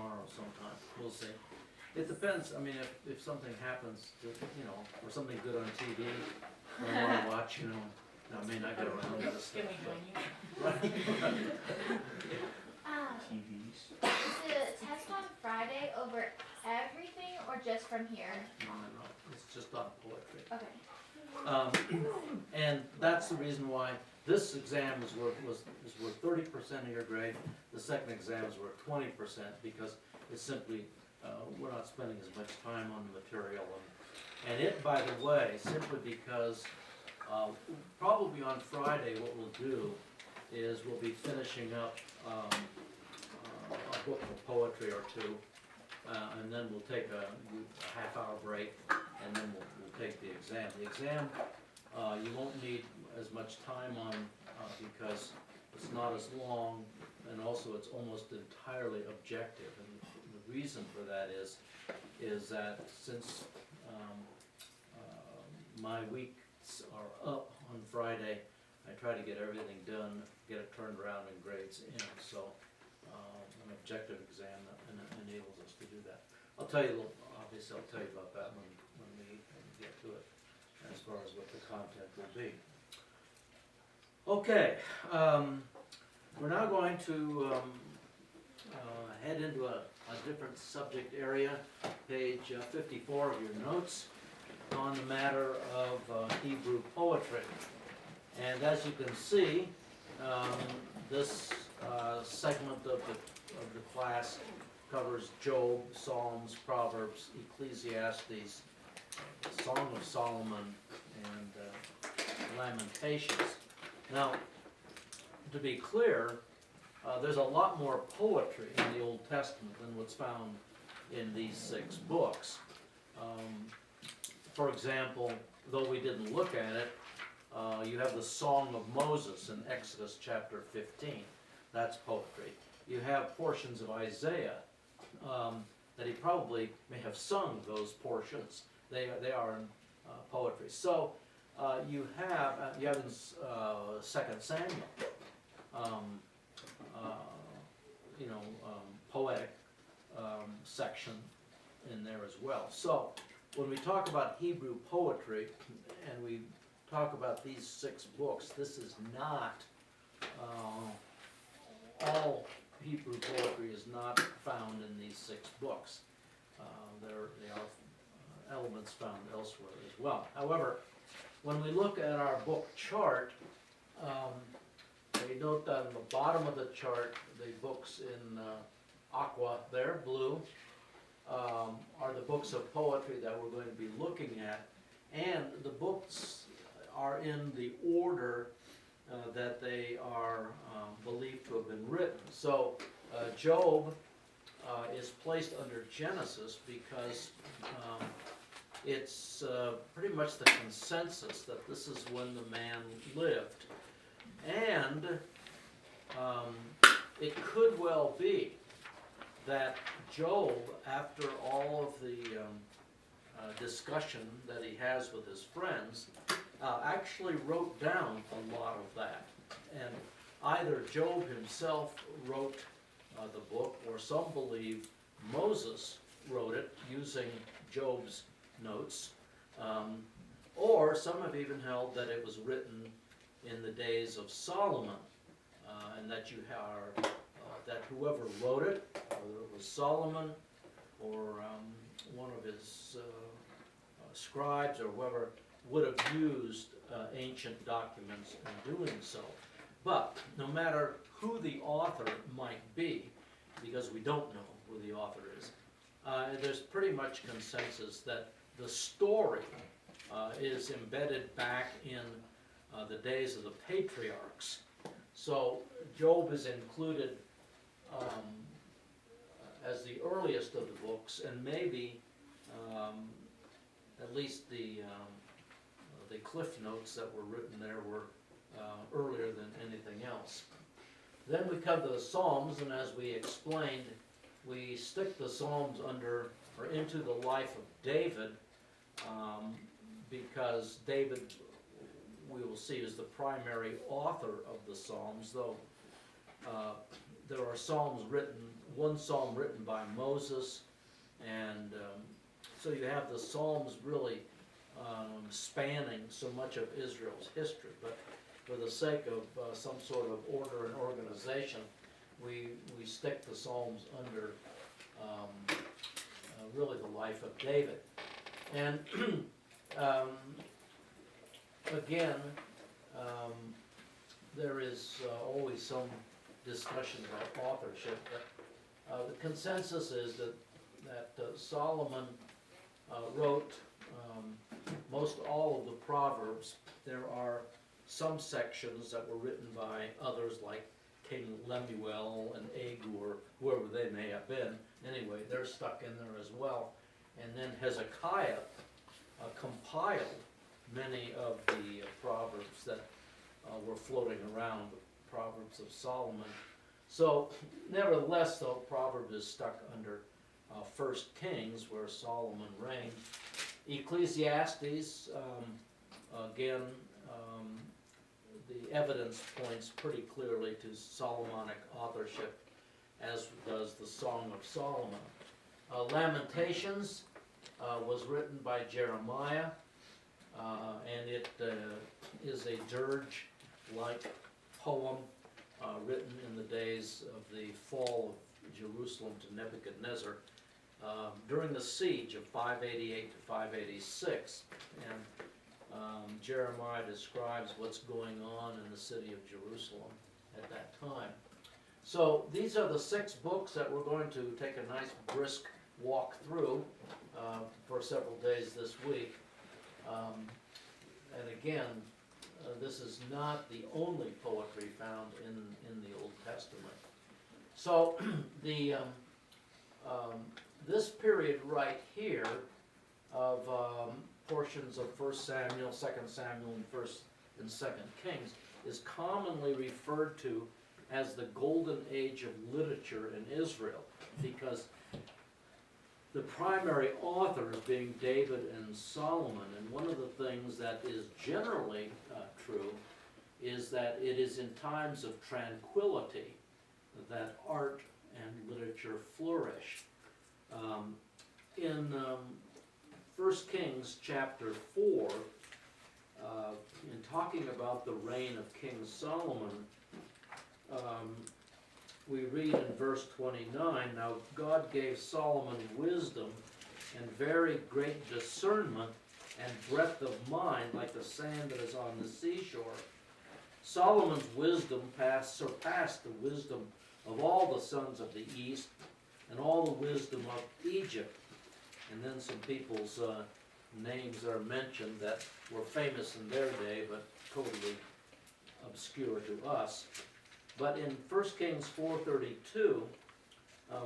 tomorrow sometime, we'll see. It depends, I mean, if something happens to, you know, or something good on TV, I wanna watch, you know, I may not get around to this stuff. Can we join you? TVs. Is the test on Friday over everything or just from here? No, it's just on poetry. Okay. And that's the reason why this exam is worth 30% of your grade. The second exam is worth 20% because it's simply, we're not spending as much time on the material. And it, by the way, simply because probably on Friday what we'll do is we'll be finishing up a book of poetry or two, and then we'll take a half-hour break, and then we'll take the exam. The exam you won't need as much time on because it's not as long, and also it's almost entirely objective. And the reason for that is that since my weeks are up on Friday, I try to get everything done, get it turned around and grades in. So an objective exam enables us to do that. I'll tell you, obviously I'll tell you about that when we get to it, as far as what the content will be. Okay, we're now going to head into a different subject area, page 54 of your notes, on the matter of Hebrew poetry. And as you can see, this segment of the class covers Job, Psalms, Proverbs, Ecclesiastes, Song of Solomon, and Lamentations. Now, to be clear, there's a lot more poetry in the Old Testament than what's found in these 6 books. For example, though we didn't look at it, you have the Song of Moses in Exodus chapter 15. That's poetry. You have portions of Isaiah that he probably may have sung those portions. They are in poetry. So you have in 2 Samuel, poetic section in there as well. So when we talk about Hebrew poetry and we talk about these 6 books, this is not all Hebrew poetry is not found in these 6 books. There are elements found elsewhere as well. However, when we look at our book chart, we note that on the bottom of the chart, the books in aqua there, blue, are the books of poetry that we're going to be looking at. And the books are in the order that they are believed to have been written. So Job is placed under Genesis because it's pretty much the consensus that this is when the man lived. And it could well be that Job, after all of the discussion that he has with his friends, actually wrote down a lot of that. And either Job himself wrote the book, or some believe Moses wrote it using Job's notes, or some have even held that it was written in the days of Solomon, and that you are that whoever wrote it, whether it was Solomon or one of his scribes or whoever, would have used ancient documents in doing so. But no matter who the author might be, because we don't know who the author is, there's pretty much consensus that the story is embedded back in the days of the patriarchs. So Job is included as the earliest of the books, and maybe at least the cliff notes that were written there were earlier than anything else. Then we come to the Psalms, and as we explained, we stick the Psalms under or into the life of David, because David, we will see, is the primary author of the Psalms, though there are Psalms written one psalm written by Moses, and so you have the Psalms really spanning so much of Israel's history. But for the sake of some sort of order and organization, we stick the Psalms under really the life of David. And again, there is always some discussion about authorship, but the consensus is that Solomon wrote most all of the Proverbs. There are some sections that were written by others like King Lemuel and Agur, whoever they may have been. Anyway, they're stuck in there as well. And then Hezekiah compiled many of the Proverbs that were floating around, the Proverbs of Solomon. So, nevertheless, though, Proverbs is stuck under 1 Kings, where Solomon reigned. Ecclesiastes, again, the evidence points pretty clearly to Solomonic authorship, as does the Song of Solomon. Lamentations was written by Jeremiah, and it is a dirge-like poem written in the days of the fall of Jerusalem to Nebuchadnezzar during the siege of 588 to 586. And Jeremiah describes what's going on in the city of Jerusalem at that time. So these are the 6 books that we're going to take a nice brisk walk through for several days this week. And again, this is not the only poetry found in the Old Testament. So the this period right here of portions of 1 Samuel, 2 Samuel, and 1 and 2 Kings is commonly referred to as the golden age of literature in Israel, because the primary authors being David and Solomon. And one of the things that is generally true is that it is in times of tranquility that art and literature flourish. In 1 Kings chapter 4, in talking about the reign of King Solomon, we read in verse 29, "Now God gave Solomon wisdom and very great discernment and breadth of mind like the sand that is on the seashore. Solomon's wisdom surpassed the wisdom of all the sons of the east and all the wisdom of Egypt." And then some people's names are mentioned that were famous in their day but totally obscure to us. But in 1 Kings 4:32,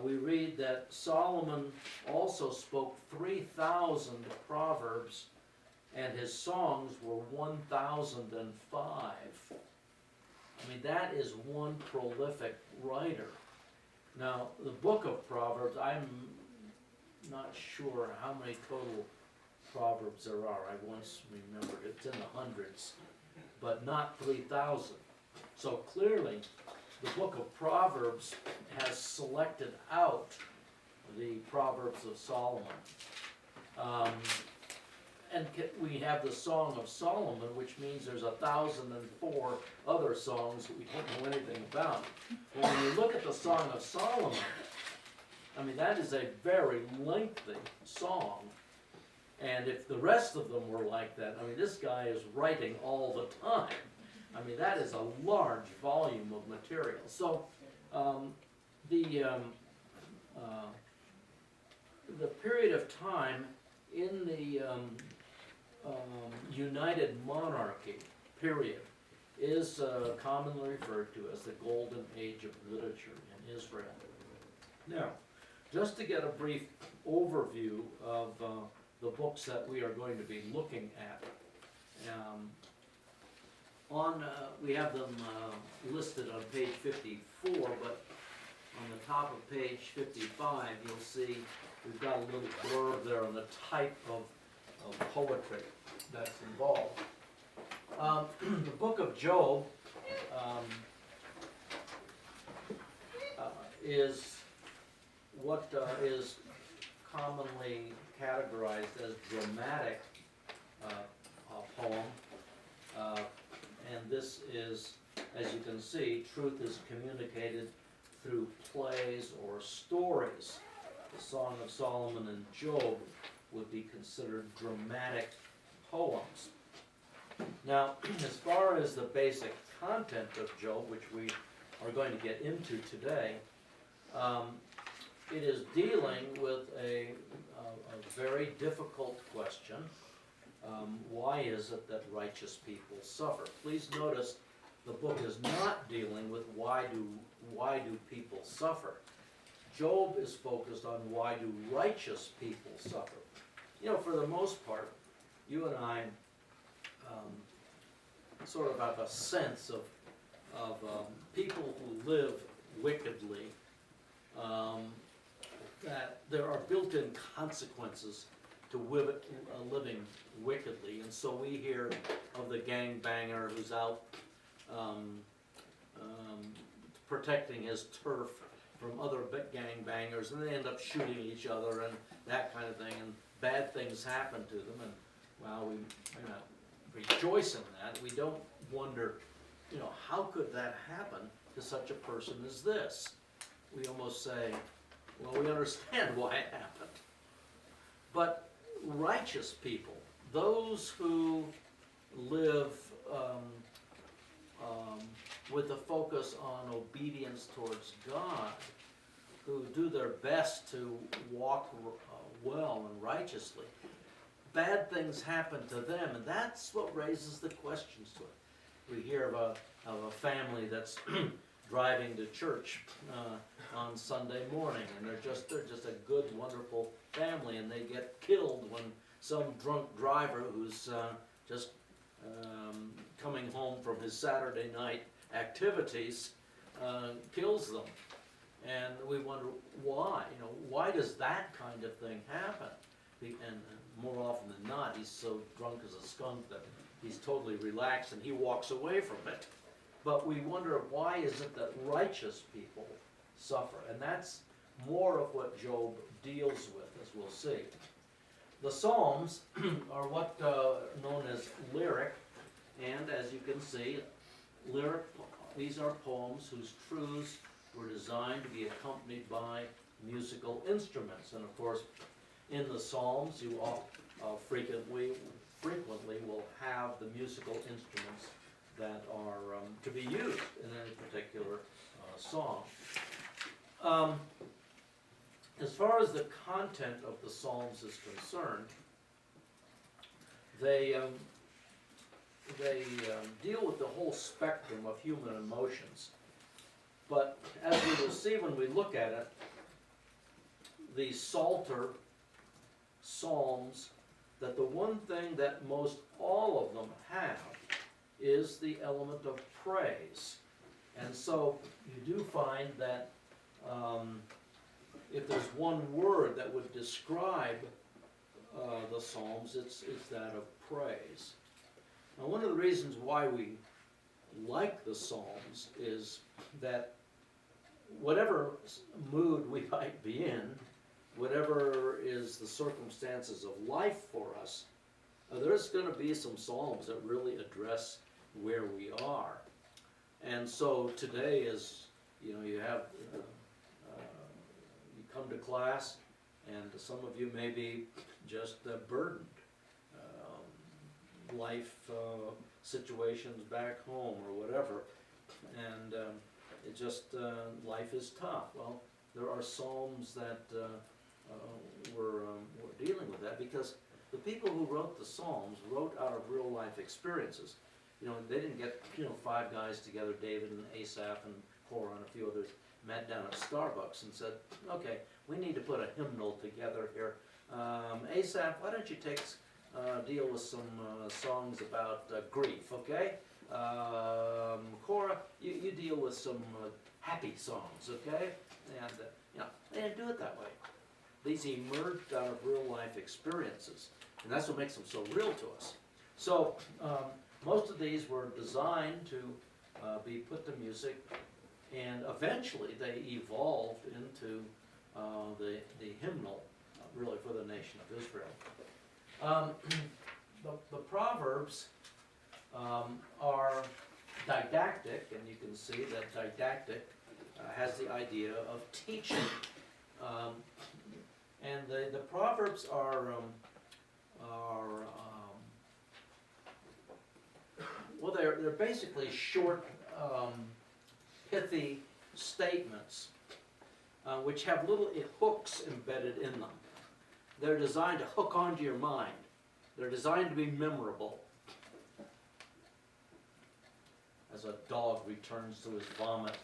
we read that Solomon also spoke 3,000 proverbs, and his songs were 1,005. I mean, that is one prolific writer. Now, the book of Proverbs, I'm not sure how many total proverbs there are. I once remembered it's in the hundreds, but not 3,000. So clearly, the book of Proverbs has selected out the Proverbs of Solomon. And we have the Song of Solomon, which means there's 1,004 other songs that we don't know anything about. But when you look at the Song of Solomon, I mean, that is a very lengthy song. And if the rest of them were like that, I mean, this guy is writing all the time. I mean, that is a large volume of material. So the period of time in the United Monarchy period is commonly referred to as the Golden Age of literature in Israel. Now, just to get a brief overview of the books that we are going to be looking at, we have them listed on page 54, but on the top of page 55, you'll see we've got a little blurb there on the type of poetry that's involved. The book of Job is what is commonly categorized as dramatic poem. And this is, as you can see, truth is communicated through plays or stories. The Song of Solomon and Job would be considered dramatic poems. Now, as far as the basic content of Job, which we are going to get into today, it is dealing with a very difficult question. Why is it that righteous people suffer? Please notice the book is not dealing with why do people suffer. Job is focused on why do righteous people suffer. You know, for the most part, you and I sort of have a sense of people who live wickedly, that there are built-in consequences to living wickedly. And so we hear of the gangbanger who's out protecting his turf from other gangbangers, and they end up shooting each other and that kind of thing, and bad things happen to them, and well, we rejoice in that. We don't wonder, how could that happen to such a person as this? We almost say, well, we understand why it happened. But righteous people, those who live with a focus on obedience towards God, who do their best to walk well and righteously, bad things happen to them, and that's what raises the questions to it. We hear of a family that's driving to church on Sunday morning, and they're just a good, wonderful family, and they get killed when some drunk driver who's just coming home from his Saturday night activities kills them. And we wonder why. Why does that kind of thing happen? And more often than not, he's so drunk as a skunk that he's totally relaxed and he walks away from it. But we wonder, why is it that righteous people suffer? And that's more of what Job deals with, as we'll see. The Psalms are what known as lyric, and as you can see, these are poems whose truths were designed to be accompanied by musical instruments. And of course, in the Psalms, you frequently will have the musical instruments that are to be used in any particular song. As far as the content of the Psalms is concerned, they deal with the whole spectrum of human emotions. But as we will see when we look at it, the Psalter Psalms, that the one thing that most all of them have is the element of praise. And so you do find that if there's one word that would describe the Psalms, it's that of praise. Now, one of the reasons why we like the Psalms is that whatever mood we might be in, whatever is the circumstances of life for us, there's going to be some Psalms that really address where we are. And so today is, you have, you come to class, and some of you may be just burdened. Life situations back home or whatever, and it just, life is tough. Well, there are Psalms that were dealing with that, because the people who wrote the Psalms wrote out of real life experiences. They didn't get, 5 guys together, David and Asaph and Korah and a few others, met down at Starbucks and said, okay, we need to put a hymnal together here. Asaph, why don't you deal with some songs about grief, okay? Korah, you deal with some happy songs, okay? And, they didn't do it that way. These emerged out of real life experiences, and that's what makes them so real to us. So, most of these were designed to be put to music, and eventually they evolved into the hymnal, really for the nation of Israel. The Proverbs are didactic, and you can see that didactic has the idea of teaching. And the Proverbs are well, they're basically short, pithy statements, which have little hooks embedded in them. They're designed to hook onto your mind. They're designed to be memorable. As a dog returns to his vomit,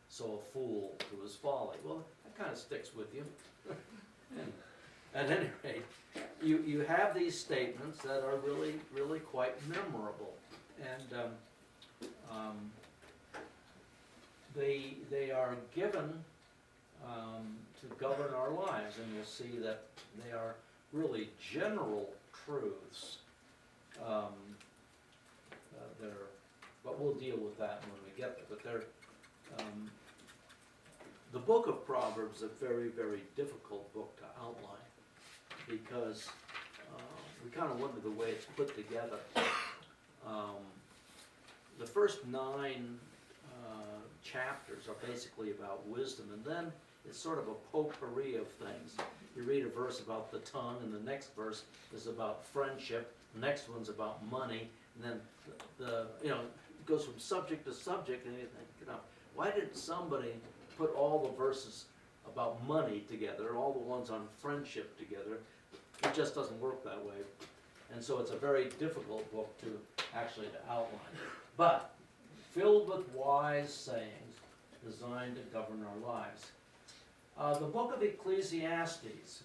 so a fool to his folly. Well, that kind of sticks with you. At any rate, you have these statements that are really quite memorable. And they are given to govern our lives, and you'll see that they are really general truths. But we'll deal with that when we get there. But the book of Proverbs is a very difficult book to outline, because we kind of wonder the way it's put together. The first 9 chapters are basically about wisdom, and then it's sort of a potpourri of things. You read a verse about the tongue, and the next verse is about friendship, the next one's about money, and then it goes from subject to subject, and you think, why didn't somebody put all the verses about money together, all the ones on friendship together? It just doesn't work that way. And so it's a very difficult book to outline. But filled with wise sayings designed to govern our lives. The book of Ecclesiastes,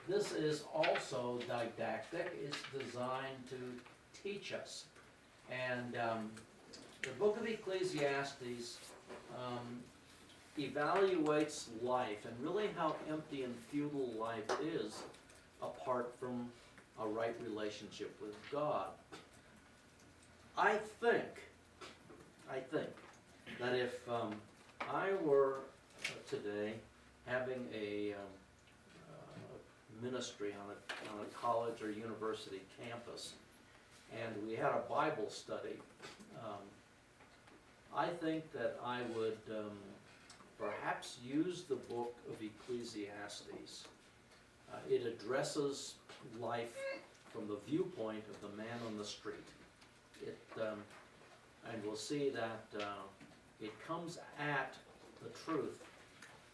this is also didactic. It's designed to teach us. And the book of Ecclesiastes evaluates life and really how empty and futile life is apart from a right relationship with God. I think that if I were today having a ministry on a college or university campus, and we had a Bible study, I think that I would perhaps use the book of Ecclesiastes. It addresses life from the viewpoint of the man on the street. And we'll see that it comes at the truth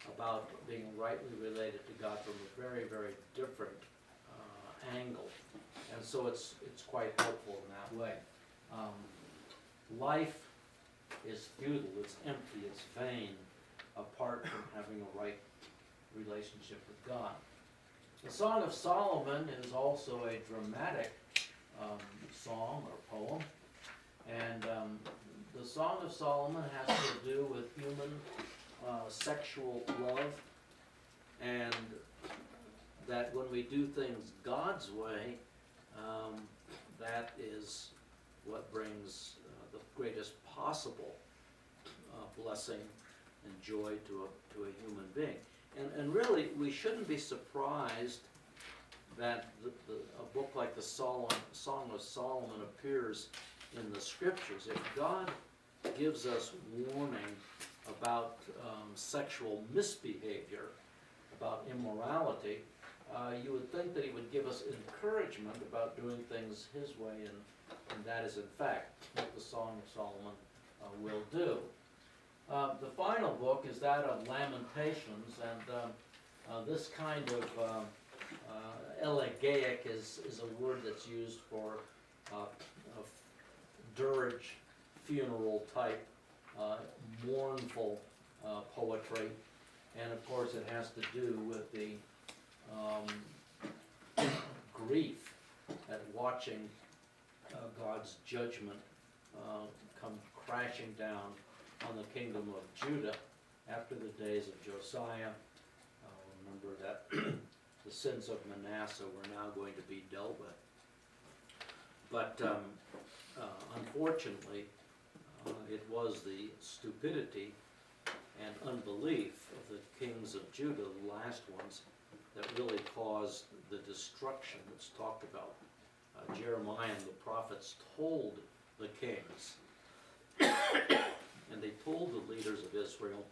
about being rightly related to God from a very different angle. And so it's quite helpful in that way. Life is futile, it's empty, it's vain, apart from having a right relationship with God. The Song of Solomon is also a dramatic song or poem, and the Song of Solomon has to do with human sexual love, and that when we do things God's way, that is what brings the greatest possible blessing and joy to a human being. And really, we shouldn't be surprised that a book like the Song of Solomon appears in the Scriptures. If God gives us warning about sexual misbehavior, about immorality, you would think that he would give us encouragement about doing things his way, and that is in fact what the Song of Solomon will do. The final book is that of Lamentations, and this kind of elegiac is a word that's used for dirge, funeral type, mournful poetry, and of course it has to do with the grief at watching God's judgment come crashing down on the kingdom of Judah after the days of Josiah. Remember that the sins of Manasseh were now going to be dealt with. But unfortunately, it was the stupidity and unbelief of the kings of Judah, the last ones, that really caused the destruction that's talked about. Jeremiah and the prophets told the kings, and they told the leaders of Israel,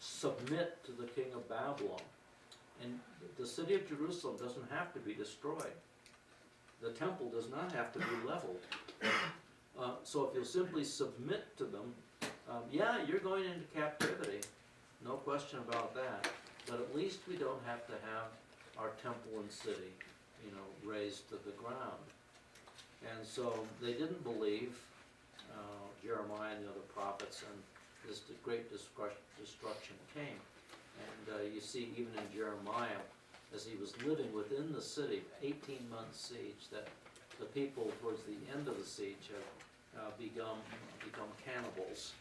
submit to the king of Babylon. And the city of Jerusalem doesn't have to be destroyed. The temple does not have to be leveled. So if you'll simply submit to them, yeah, you're going into captivity, no question about that. But at least we don't have to have our temple and city, razed to the ground. And so they didn't believe Jeremiah and the other prophets, and this great destruction came. And you see even in Jeremiah, as he was living within the city, 18-month siege, that the people towards the end of the siege have become cannibals.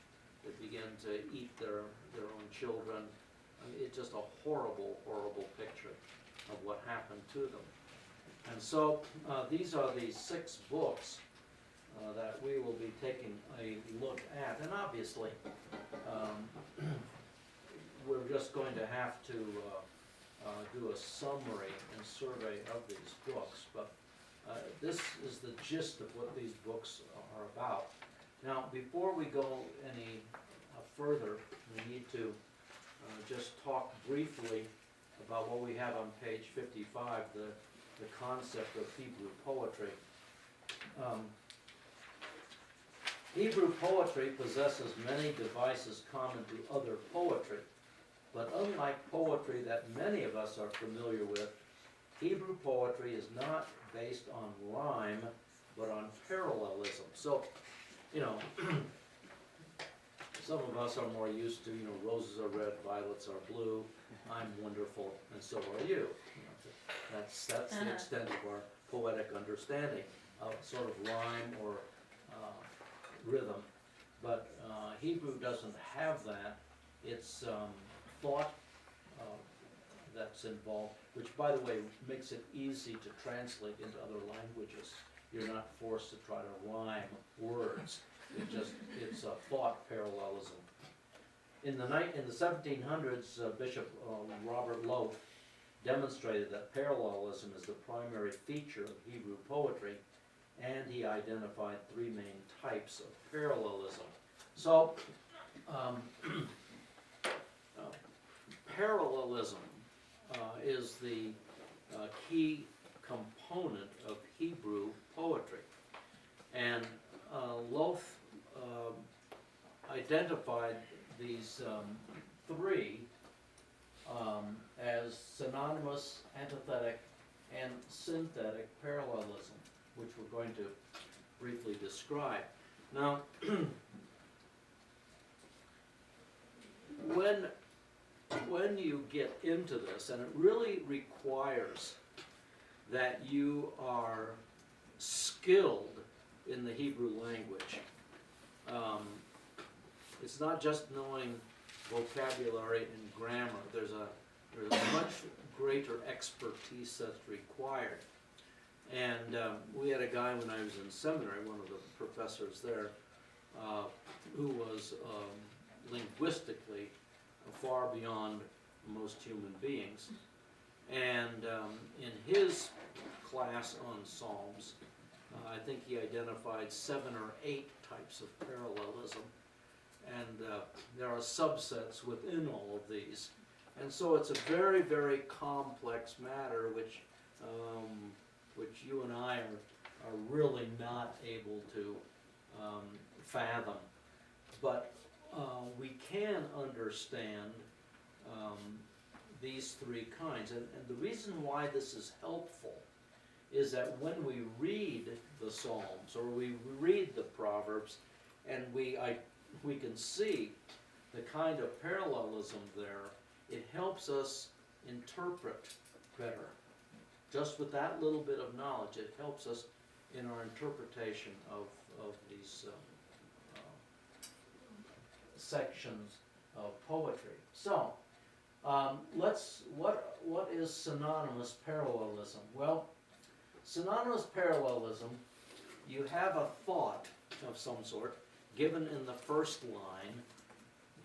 They begin to eat their own children. I mean, it's just a horrible, horrible picture of what happened to them. And so these are the 6 books that we will be taking a look at. And obviously, we're just going to have to do a summary and survey of these books. But this is the gist of what these books are about. Now, before we go any further, we need to just talk briefly about what we have on page 55, the concept of Hebrew poetry. Hebrew poetry possesses many devices common to other poetry, but unlike poetry that many of us are familiar with, Hebrew poetry is not based on rhyme, but on parallelism. So, some of us are more used to, roses are red, violets are blue, I'm wonderful, and so are you. That's the extent of our poetic understanding of sort of rhyme or rhythm. But Hebrew doesn't have that. It's thought that's involved, which, by the way, makes it easy to translate into other languages. You're not forced to try to rhyme words. It's a thought parallelism. In the 1700s, Bishop Robert Loth demonstrated that parallelism is the primary feature of Hebrew poetry, and he identified 3 main types of parallelism. So, parallelism is the key component of Hebrew poetry. And Loth identified these 3 as synonymous, antithetic, and synthetic parallelism, which we're going to briefly describe. Now, when you get into this, and it really requires that you are skilled in the Hebrew language. It's not just knowing vocabulary and grammar. There's a much greater expertise that's required. And we had a guy when I was in seminary, one of the professors there, who was linguistically far beyond most human beings. And in his class on Psalms, I think he identified 7 or 8 types of parallelism. And there are subsets within all of these. And so it's a very, very complex matter, which you and I are really not able to fathom. But we can understand these 3 kinds. And the reason why this is helpful is that when we read the Psalms or we read the Proverbs, and we can see the kind of parallelism there, it helps us interpret better. Just with that little bit of knowledge, it helps us in our interpretation of these sections of poetry. So, what is synonymous parallelism? Well, synonymous parallelism, you have a thought of some sort given in the first line,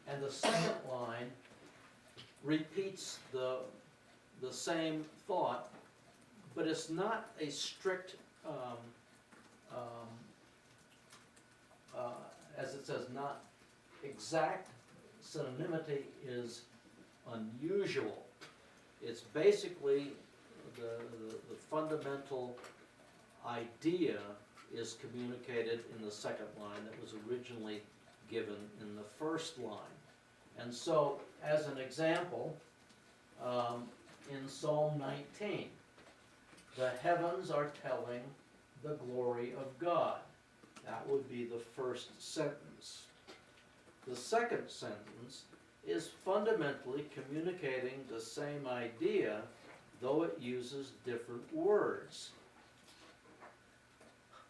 And the second line repeats the same thought, but it's not a strict, as it says, not exact synonymity is unusual. It's basically the fundamental idea is communicated in the second line that was originally given in the first line. And so, as an example, in Psalm 19, the heavens are telling the glory of God. That would be the first sentence. The second sentence is fundamentally communicating the same idea, though it uses different words.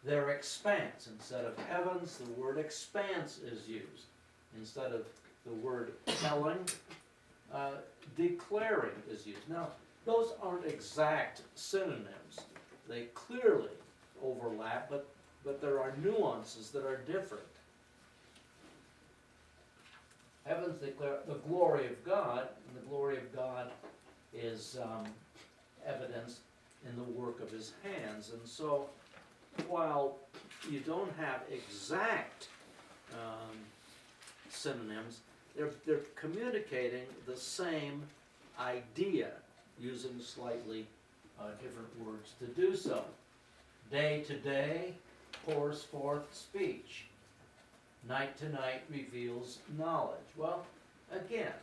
Their expanse, instead of heavens, the word expanse is used. Instead of the word telling, declaring is used. Now, those aren't exact synonyms. They clearly overlap, but there are nuances that are different. Heavens declare the glory of God, and the glory of God is evidenced in the work of his hands. And so, while you don't have exact synonyms, they're communicating the same idea using slightly different words to do so. Day to day pours forth speech. Night to night reveals knowledge. Well, again,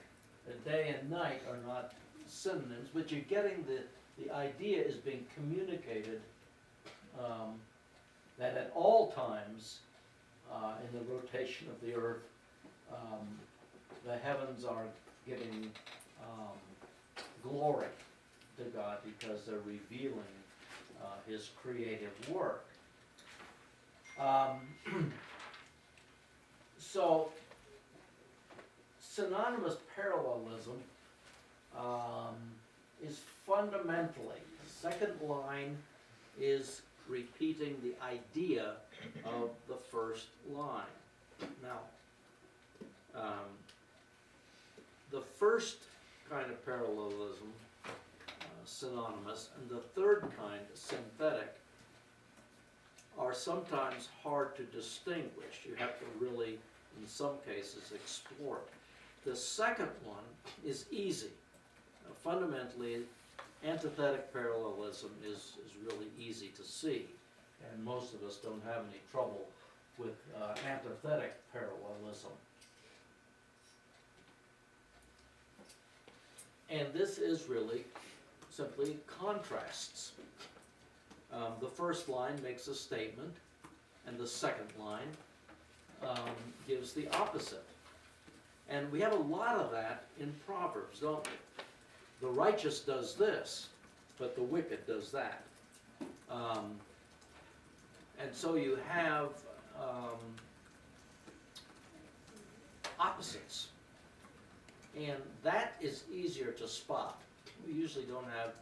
the day and night are not synonyms, but you're getting the idea is being communicated that at all times in the rotation of the earth, the heavens are giving glory to God because they're revealing his creative work. So, synonymous parallelism is fundamentally, the second line is repeating the idea of the first line. Now, the first kind of parallelism, synonymous, and the third kind, synthetic, are sometimes hard to distinguish. You have to really, in some cases, explore it. The second one is easy. Fundamentally, antithetic parallelism is really easy to see, and most of us don't have any trouble with antithetic parallelism. And this is really simply contrasts. The first line makes a statement, and the second line gives the opposite. And we have a lot of that in Proverbs, don't we? The righteous does this, but the wicked does that. And so you have opposites. And that is easier to spot. We usually don't have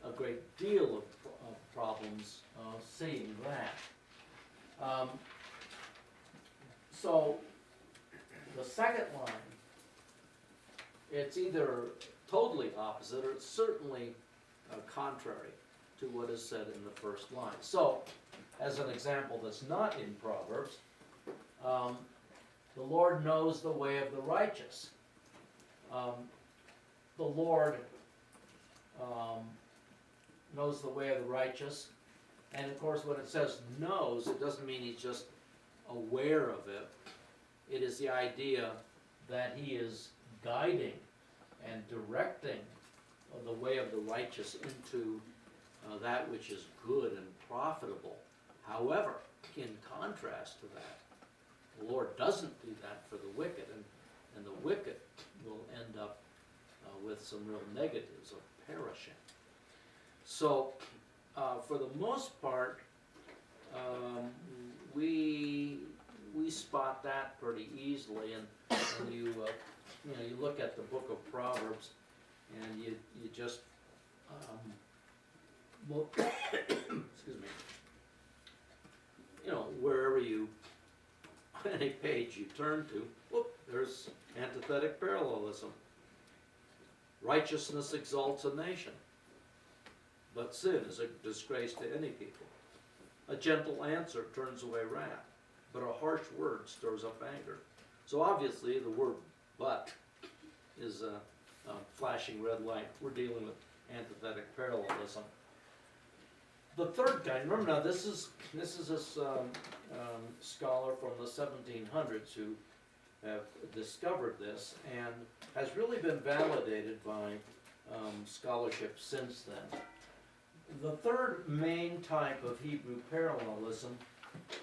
a great deal of problems seeing that. So the second line, it's either totally opposite or it's certainly contrary to what is said in the first line. So, as an example that's not in Proverbs, the Lord knows the way of the righteous. The Lord knows the way of the righteous, and of course when it says knows, it doesn't mean he's just aware of it. It is the idea that he is guiding and directing the way of the righteous into that which is good and profitable. However, in contrast to that, the Lord doesn't do that for the wicked, and the wicked will end up with some real negatives of perishing. So, for the most part, we spot that pretty easily, and you look at the book of Proverbs, and you just look, excuse me, wherever any page you turn to, there's antithetic parallelism. Righteousness exalts a nation, but sin is a disgrace to any people. A gentle answer turns away wrath, but a harsh word stirs up anger. So obviously the word "but" is a flashing red light. We're dealing with antithetic parallelism. The third kind, remember now, this is this scholar from the 1700s who have discovered this and has really been validated by scholarship since then. The third main type of Hebrew parallelism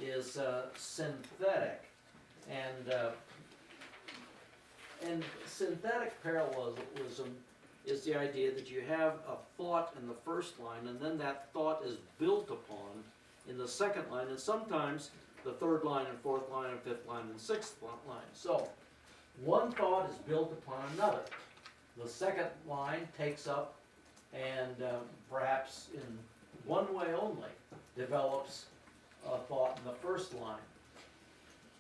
is synthetic, and synthetic parallelism is the idea that you have a thought in the first line, and then that thought is built upon in the second line, and sometimes the third line and fourth line and fifth line and sixth line. So one thought is built upon another. The second line takes up and perhaps in one way only develops a thought in the first line.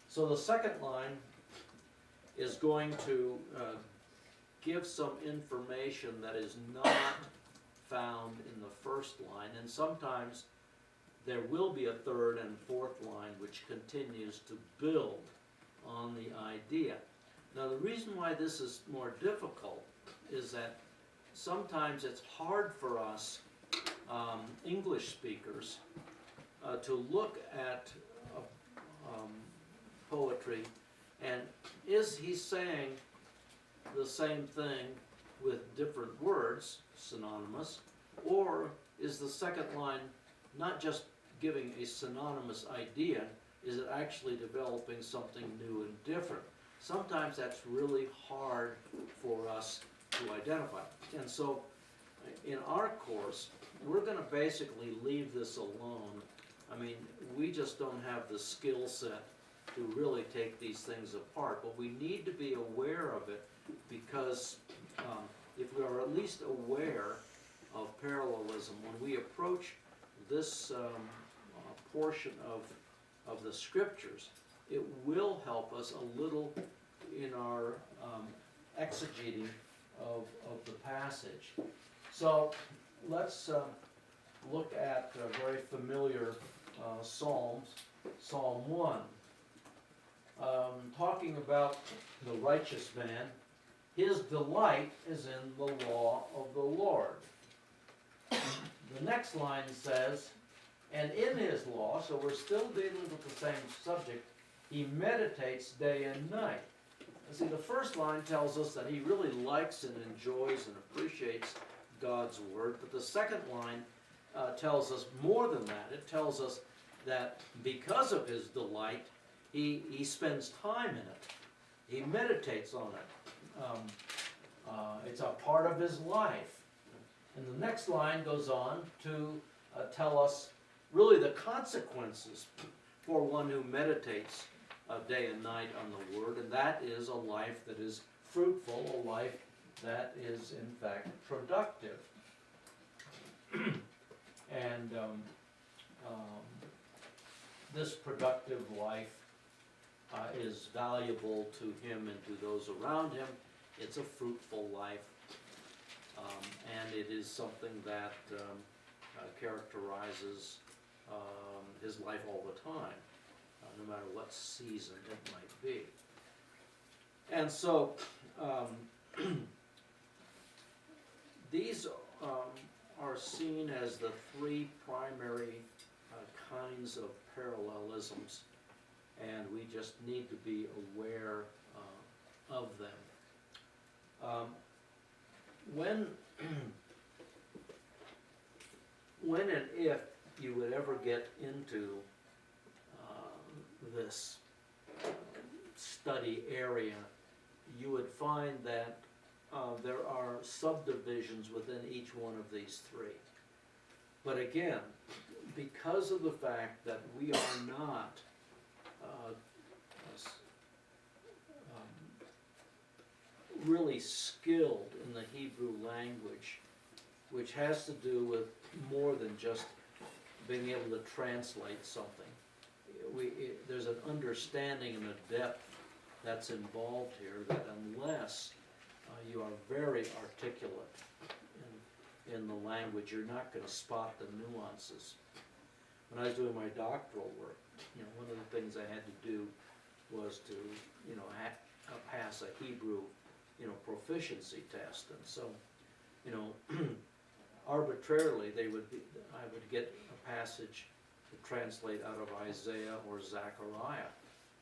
So the second line is going to give some information that is not found in the first line, and sometimes there will be a third and fourth line which continues to build on the idea. Now the reason why this is more difficult is that sometimes it's hard for us English speakers to look at poetry and is he saying the same thing with different words, synonymous, or is the second line not just giving a synonymous idea, is it actually developing something new and different? Sometimes that's really hard for us to identify. And so in our course, we're going to basically leave this alone. I mean, we just don't have the skill set to really take these things apart, but we need to be aware of it because if we are at least aware of parallelism, when we approach this portion of the scriptures, it will help us a little in our exegeting of the passage. So let's look at a very familiar Psalms, Psalm 1. Talking about the righteous man, his delight is in the law of the Lord. The next line says, and in his law, so we're still dealing with the same subject, he meditates day and night. See, the first line tells us that he really likes and enjoys and appreciates God's word, but the second line tells us more than that. It tells us that because of his delight, he spends time in it. He meditates on it. It's a part of his life. And the next line goes on to tell us really the consequences for one who meditates day and night on the word, and that is a life that is fruitful, a life that is in fact productive. And this productive life is valuable to him and to those around him. It's a fruitful life, and it is something that characterizes his life all the time, no matter what season it might be. And so these are seen as the three primary kinds of parallelisms, and we just need to be aware of them. When and if you would ever get into this study area, you would find that there are subdivisions within each one of these three. But again, because of the fact that we are not really skilled in the Hebrew language, which has to do with more than just being able to translate something. There's an understanding and a depth that's involved here, that unless you are very articulate in the language, you're not gonna spot the nuances. When I was doing my doctoral work, one of the things I had to do was to, pass a Hebrew, proficiency test, and so, arbitrarily, I would get a passage to translate out of Isaiah or Zechariah,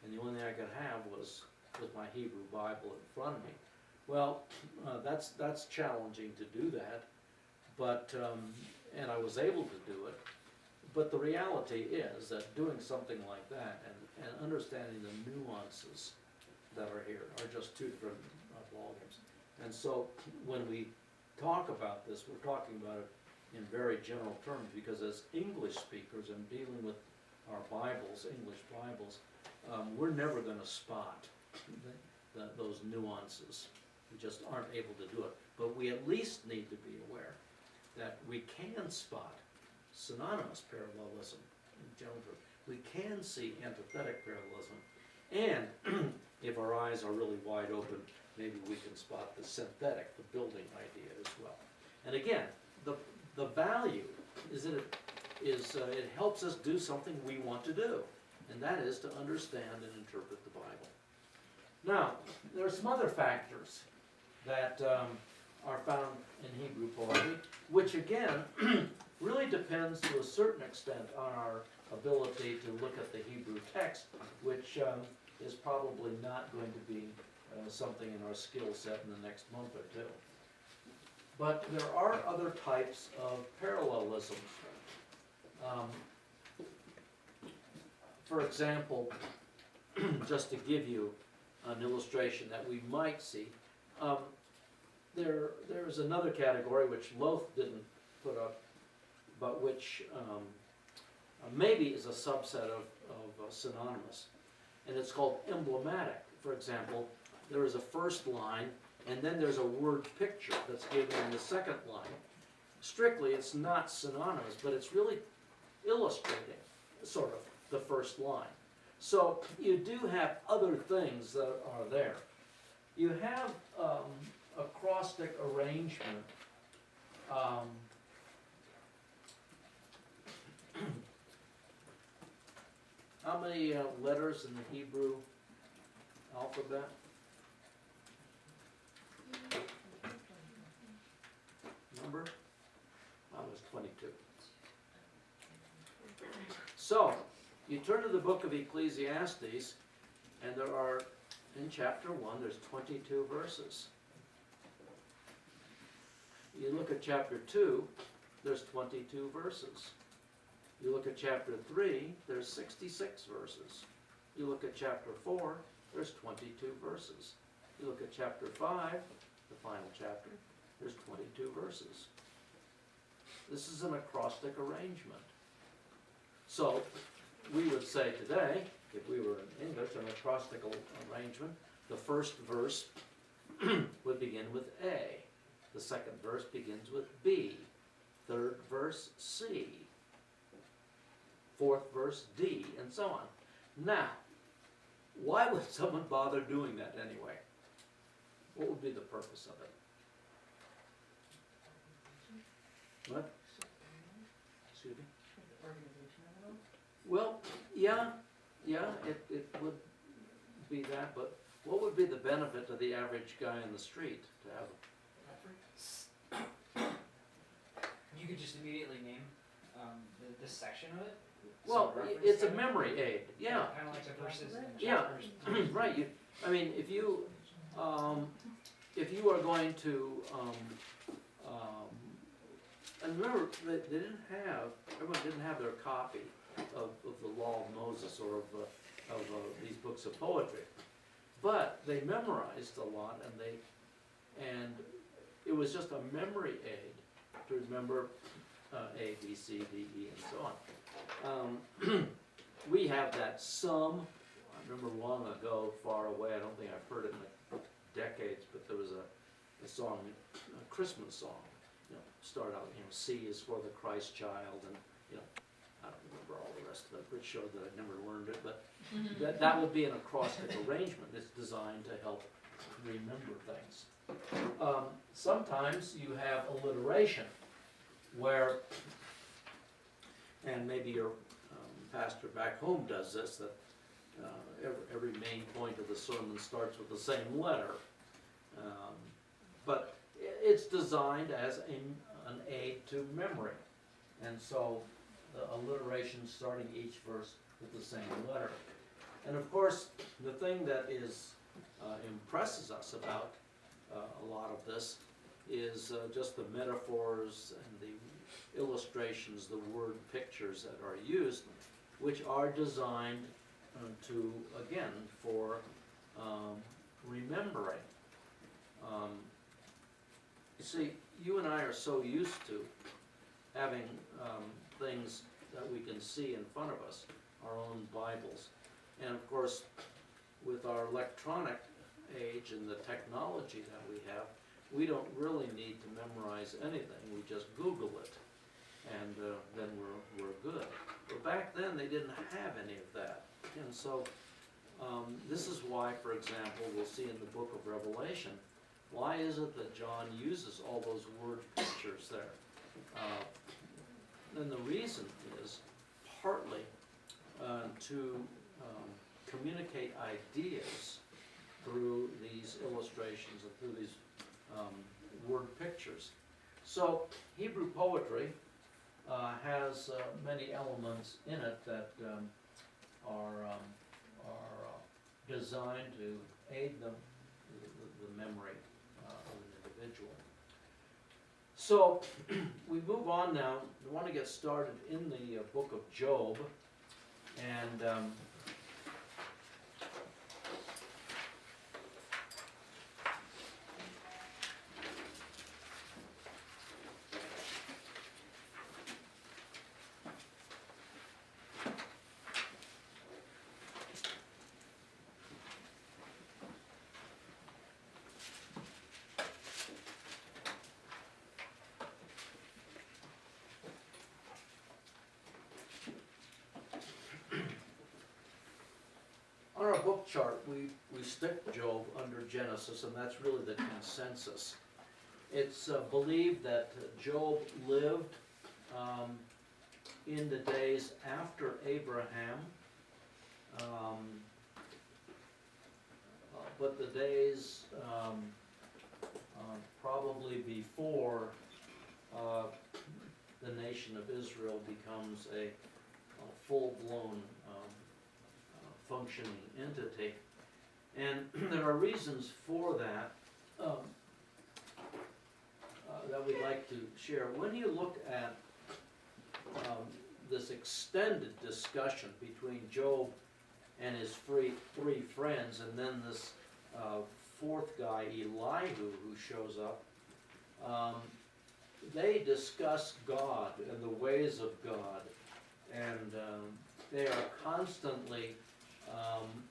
and the only thing I could have was with my Hebrew Bible in front of me. Well, that's challenging to do that, but, and I was able to do it, but the reality is that doing something like that and understanding the nuances that are here are just two different ballgames. And so when we talk about this, we're talking about it in very general terms, because as English speakers and dealing with our Bibles, English Bibles, we're never going to spot those nuances. We just aren't able to do it. But we at least need to be aware that we can spot synonymous parallelism in general terms. We can see antithetic parallelism. And if our eyes are really wide open, maybe we can spot the synthetic, the building idea as well. And again, the value is that it helps us do something we want to do, and that is to understand and interpret the Bible. Now, there are some other factors that are found in Hebrew poetry, which again really depends to a certain extent on our ability to look at the Hebrew text, which is probably not going to be something in our skill set in the next month or two. But there are other types of parallelism. For example, just to give you an illustration that we might see, there is another category which Loth didn't put up, but which maybe is a subset of synonymous, and it's called emblematic. For example, there is a first line, and then there's a word picture that's given in the second line. Strictly, it's not synonymous, but it's really illustrating, sort of, the first line. So you do have other things that are there. You have acrostic arrangement. How many letters in the Hebrew alphabet? Number? That was 22. So, you turn to the book of Ecclesiastes, and there are, in chapter 1, there's 22 verses. You look at chapter 2, there's 22 verses. You look at chapter 3, there's 66 verses. You look at chapter 4, there's 22 verses. You look at chapter 5, the final chapter, there's 22 verses. This is an acrostic arrangement. So, we would say today, if we were in English, an acrostical arrangement, the first verse would begin with A. The second verse begins with B. Third verse, C. Fourth verse, D, and so on. Now, why would someone bother doing that anyway? What would be the purpose of it? What? Excuse me? Well, yeah, it would be that, but what would be the benefit to the average guy in the street to have You could just immediately name the section of it. Well, it's a memory aid, yeah. Kind of like the verses and Yeah, chapters. right. If you are going to, and remember, everyone didn't have their copy of the Law of Moses or of these books of poetry, but they memorized a lot, and it was just a memory aid to remember A, B, C, D, E, and so on. We have that some. I remember long ago, far away, I don't think I've heard it in decades, but there was a song, a Christmas song, start out, C is for the Christ child, and, I don't remember all the rest of it, which showed that I never learned it, but that would be an acrostic arrangement. It's designed to help remember things. Sometimes you have alliteration where, and maybe your pastor back home does this, that every main point of the sermon starts with the same letter. But it's designed as an aid to memory. And so the alliteration starting each verse with the same letter. And of course, the thing that impresses us about a lot of this is just the metaphors and the illustrations, the word pictures that are used, which are designed for remembering. You see, you and I are so used to having things that we can see in front of us, our own Bibles. And of course, with our electronic age and the technology that we have, we don't really need to memorize anything. We just Google it, and then we're good. But back then, they didn't have any of that. And so this is why, for example, we'll see in the book of Revelation, why is it that John uses all those word pictures there? And the reason is partly to communicate ideas through these illustrations and through these word pictures. So Hebrew poetry has many elements in it that are designed to aid the memory of an individual. So we move on now. We want to get started in the book of Job, and on our book chart, we stick Job under Genesis, and that's really the consensus. It's believed that Job lived in the days after Abraham, but the days probably before the nation of Israel becomes a full-blown functioning entity. And there are reasons for that that we'd like to share. When you look at this extended discussion between Job and his three friends, and then this fourth guy, Elihu, who shows up, they discuss God and the ways of God, and they are constantly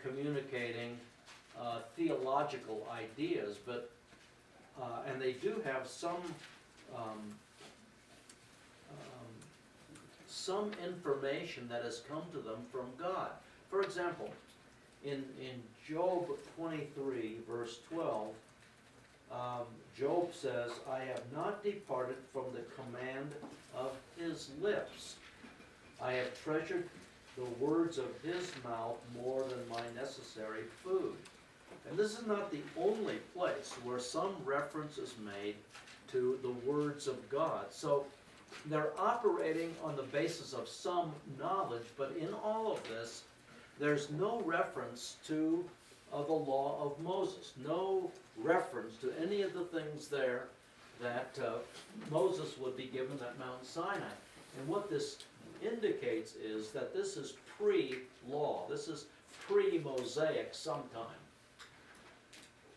communicating theological ideas, but and they do have some information that has come to them from God. For example, in Job 23, verse 12, Job says, "I have not departed from the command of his lips. I have treasured the words of his mouth more than my necessary food." And this is not the only place where some reference is made to the words of God. So they're operating on the basis of some knowledge, but in all of this, there's no reference to the law of Moses, no reference to any of the things there that Moses would be given at Mount Sinai. And what this indicates is that this is pre-law, this is pre-Mosaic sometime.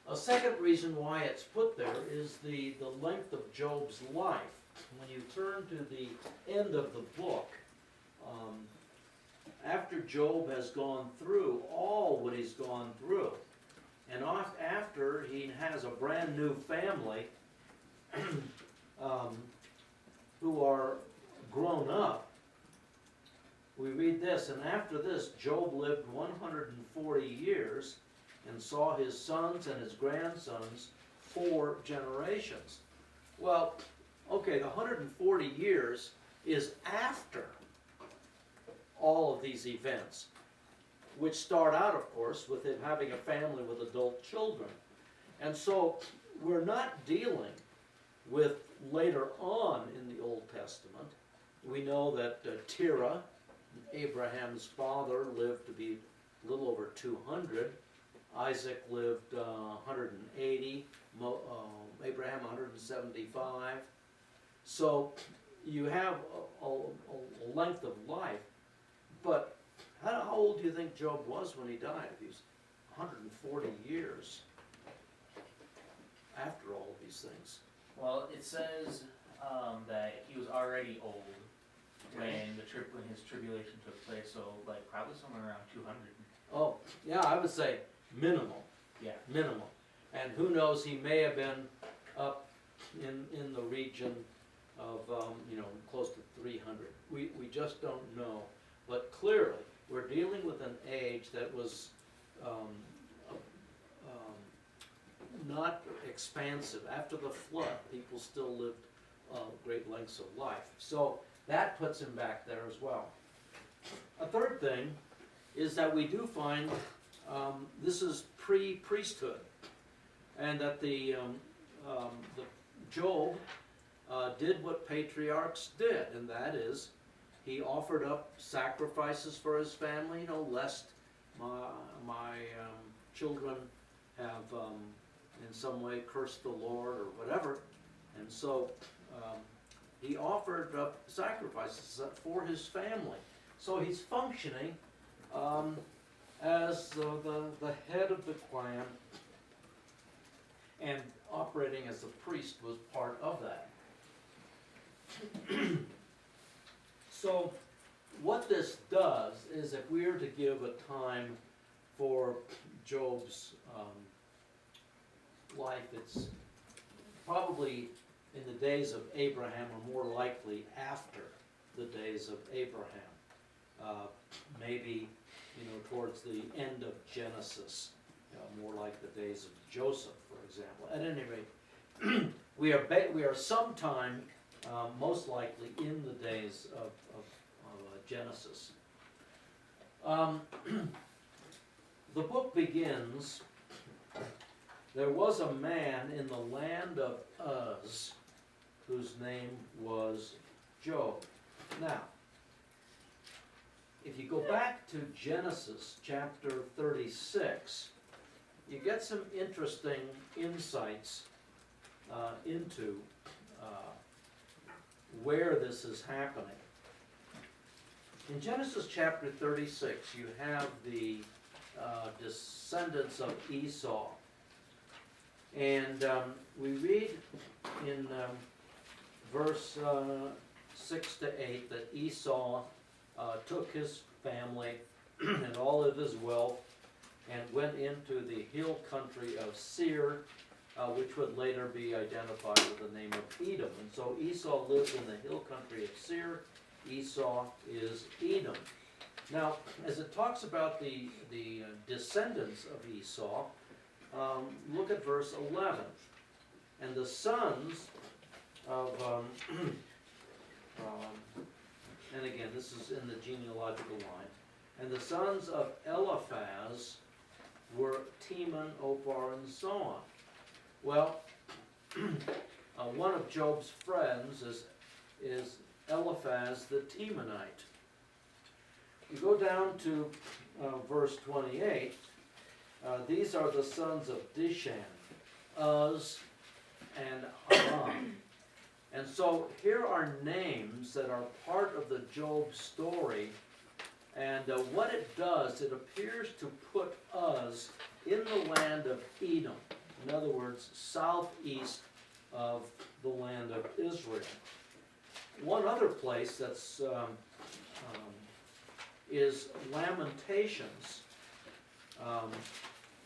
A second reason why it's put there is the length of Job's life. When you turn to the end of the book, after Job has gone through all what he's gone through, and after he has a brand new family who are grown up, we read this, and after this, Job lived 140 years and saw his sons and his grandsons 4 generations. Well, okay, the 140 years is after all of these events, which start out, of course, with him having a family with adult children. And so we're not dealing with later on in the Old Testament. We know that Terah, Abraham's father, lived to be a little over 200. Isaac lived 180, Abraham 175. So you have a length of life, but how old do you think Job was when he died? He was 140 years after all of these things. Well, it says that he was already old when his tribulation took place, so like probably somewhere around 200. Oh, yeah, I would say minimal. Yeah. Minimal. And who knows, he may have been up in the region of, close to 300. We just don't know. But clearly, we're dealing with an age that was not expansive. After the flood, people still lived great lengths of life. So that puts him back there as well. A third thing is that we do find this is pre-priesthood, and that the Job did what patriarchs did, and that is he offered up sacrifices for his family, lest my children have in some way cursed the Lord or whatever, and so he offered up sacrifices for his family. So he's functioning as the head of the clan, and operating as a priest was part of that. So what this does is, if we are to give a time for Job's life, it's probably in the days of Abraham, or more likely after the days of Abraham. Maybe, towards the end of Genesis, more like the days of Joseph, for example. At any rate, we are sometime, most likely, in the days of Genesis. The book begins, there was a man in the land of Uz whose name was Job. Now, if you go back to Genesis chapter 36, you get some interesting insights into where this is happening. In Genesis chapter 36, you have the descendants of Esau. And we read in verse 6 to 8 that Esau took his family and all of his wealth and went into the hill country of Seir, which would later be identified with the name of Edom. And so Esau lived in the hill country of Seir. Esau is Edom. Now, as it talks about the descendants of Esau, look at verse 11. And the sons of, and again, this is in the genealogical line, and the sons of Eliphaz were Teman, Opar, and so on. Well, one of Job's friends is Eliphaz the Temanite. You go down to verse 28. These are the sons of Dishan, Uz, and Aram. And so here are names that are part of the Job story. And what it does, it appears to put Uz in the land of Edom. In other words, southeast of the land of Israel. One other place that's is Lamentations.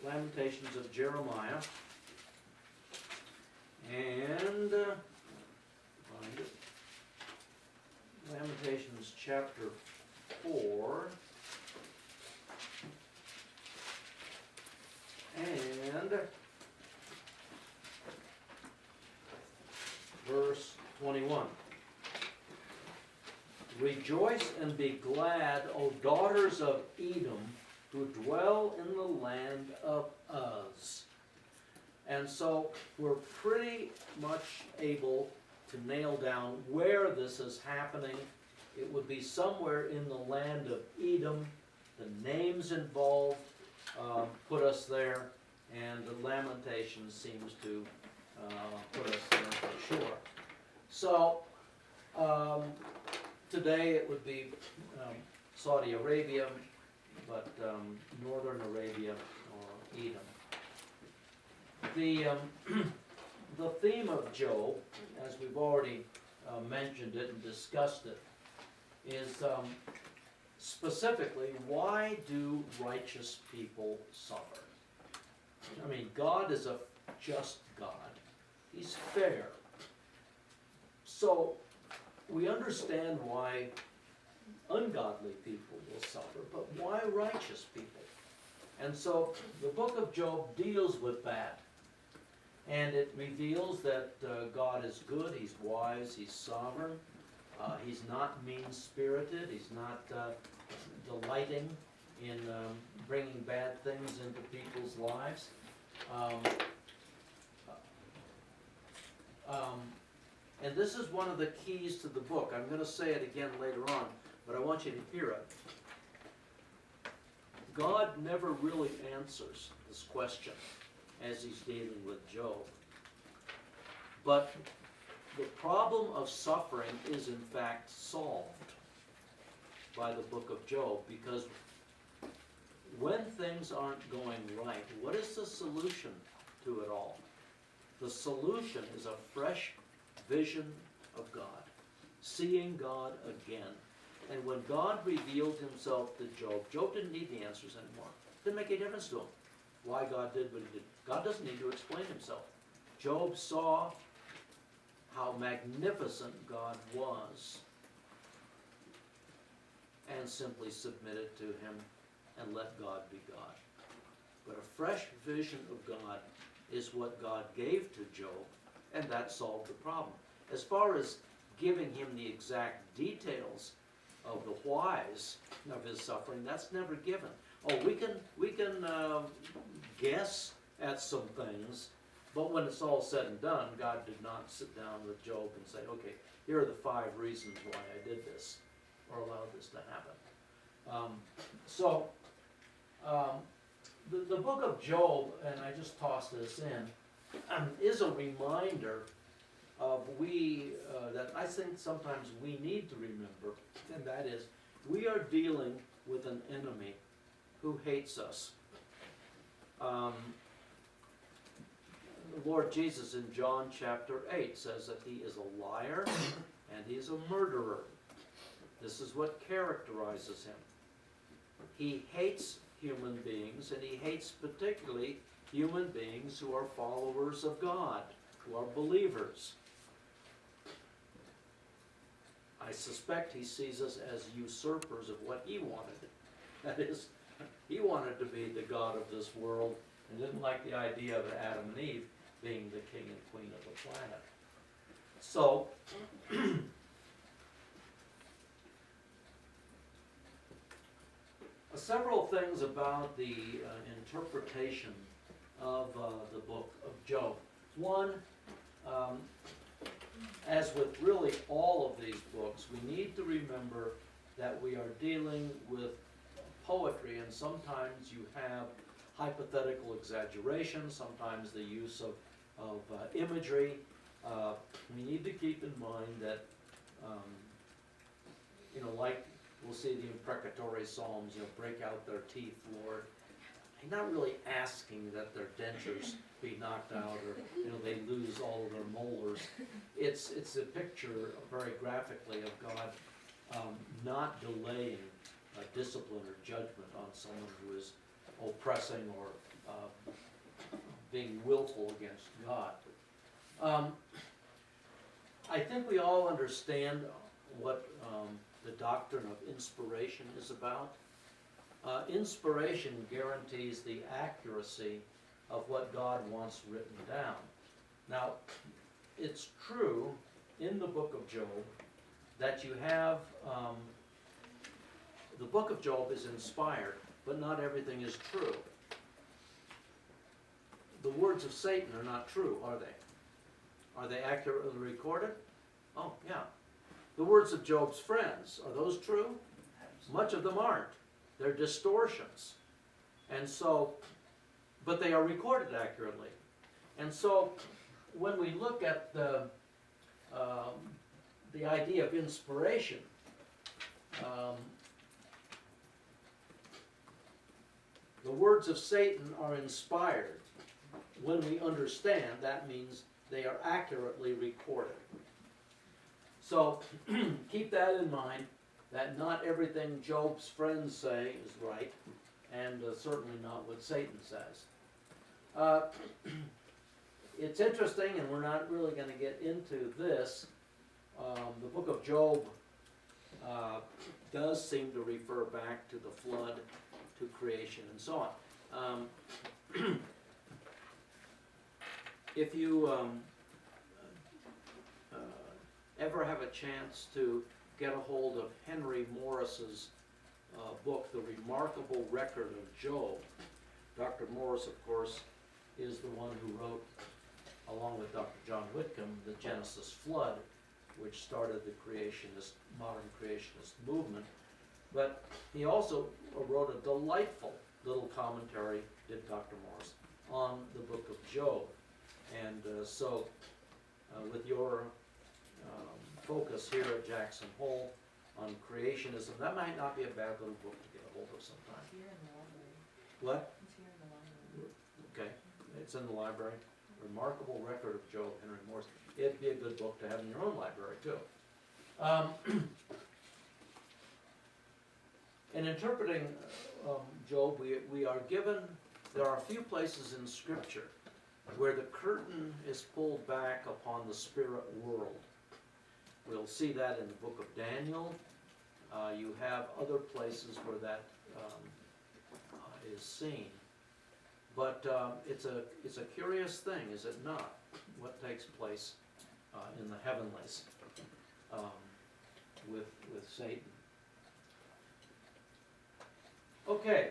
Lamentations of Jeremiah. And find it. Lamentations chapter 4 and verse 21. Rejoice and be glad, O daughters of Edom, who dwell in the land of Uz. And so we're pretty much able to nail down where this is happening. It would be somewhere in the land of Edom. The names involved put us there, and the Lamentations seems to put us there for sure. So today it would be Saudi Arabia, but northern Arabia or Edom. The theme of Job, as we've already mentioned it and discussed it, is specifically, why do righteous people suffer? I mean, God is a just God. He's fair. So we understand why ungodly people will suffer, but why righteous people? And so the book of Job deals with that. And it reveals that God is good, He's wise, He's sovereign, He's not mean-spirited, He's not delighting in bringing bad things into people's lives. And this is one of the keys to the book. I'm going to say it again later on, but I want you to hear it. God never really answers this question as He's dealing with Job. But the problem of suffering is in fact solved by the book of Job, because when things aren't going right, what is the solution to it all? The solution is a fresh vision of God, seeing God again. And when God revealed Himself to Job, Job didn't need the answers anymore. It didn't make any difference to him why God did what He did. God doesn't need to explain Himself. Job saw how magnificent God was and simply submitted to Him and let God be God. But a fresh vision of God is what God gave to Job, and that solved the problem. As far as giving him the exact details of the whys of his suffering, that's never given. Oh, we can guess at some things, but when it's all said and done, God did not sit down with Job and say, okay, here are the 5 reasons why I did this or allowed this to happen. The book of Job, and I just tossed this in, is a reminder of that I think sometimes we need to remember, and that is, we are dealing with an enemy who hates us. The Lord Jesus in John chapter 8 says that He is a liar and He is a murderer. This is what characterizes Him. He hates human beings, and He hates particularly human beings who are followers of God, who are believers. I suspect He sees us as usurpers of what He wanted. That is, He wanted to be the God of this world and didn't like the idea of Adam and Eve being the king and queen of the planet. So, several things about the interpretation of the book of Job. One, as with really all of these books, we need to remember that we are dealing with poetry, and sometimes you have hypothetical exaggeration, sometimes the use of imagery. We need to keep in mind that, like we'll see the imprecatory psalms, break out their teeth, Lord. I'm not really asking that their dentures be knocked out or they lose all of their molars. It's a picture very graphically of God not delaying discipline or judgment on someone who is oppressing or being willful against God. I think we all understand what the doctrine of inspiration is about. Inspiration guarantees the accuracy of what God wants written down. Now, it's true in the book of Job that you have, the book of Job is inspired, but not everything is true. The words of Satan are not true, are they? Are they accurately recorded? Oh, yeah. The words of Job's friends, are those true? Much of them aren't. They're distortions. And so, but they are recorded accurately. And so, when we look at the idea of inspiration, the words of Satan are inspired. When we understand, that means they are accurately recorded. So keep that in mind, that not everything Job's friends say is right, and certainly not what Satan says. It's interesting, and we're not really going to get into this. The book of Job does seem to refer back to the flood, to creation, and so on. If you ever have a chance to get a hold of Henry Morris's book, The Remarkable Record of Job, Dr. Morris, of course, is the one who wrote, along with Dr. John Whitcomb, the Genesis flood, which started the creationist, modern creationist movement. But he also wrote a delightful little commentary, did Dr. Morris, on the book of Job. And so, with your focus here at Jackson Hole on creationism, that might not be a bad little book to get a hold of sometime. It's here in the library. What? It's here in the library. Okay, it's in the library. Remarkable Record of Job, Henry Morris. It'd be a good book to have in your own library, too. In interpreting Job, we are given, there are a few places in Scripture where the curtain is pulled back upon the spirit world. We'll see that in the book of Daniel. You have other places where that is seen. But it's a curious thing, is it not, what takes place in the heavenlies with Satan. Okay.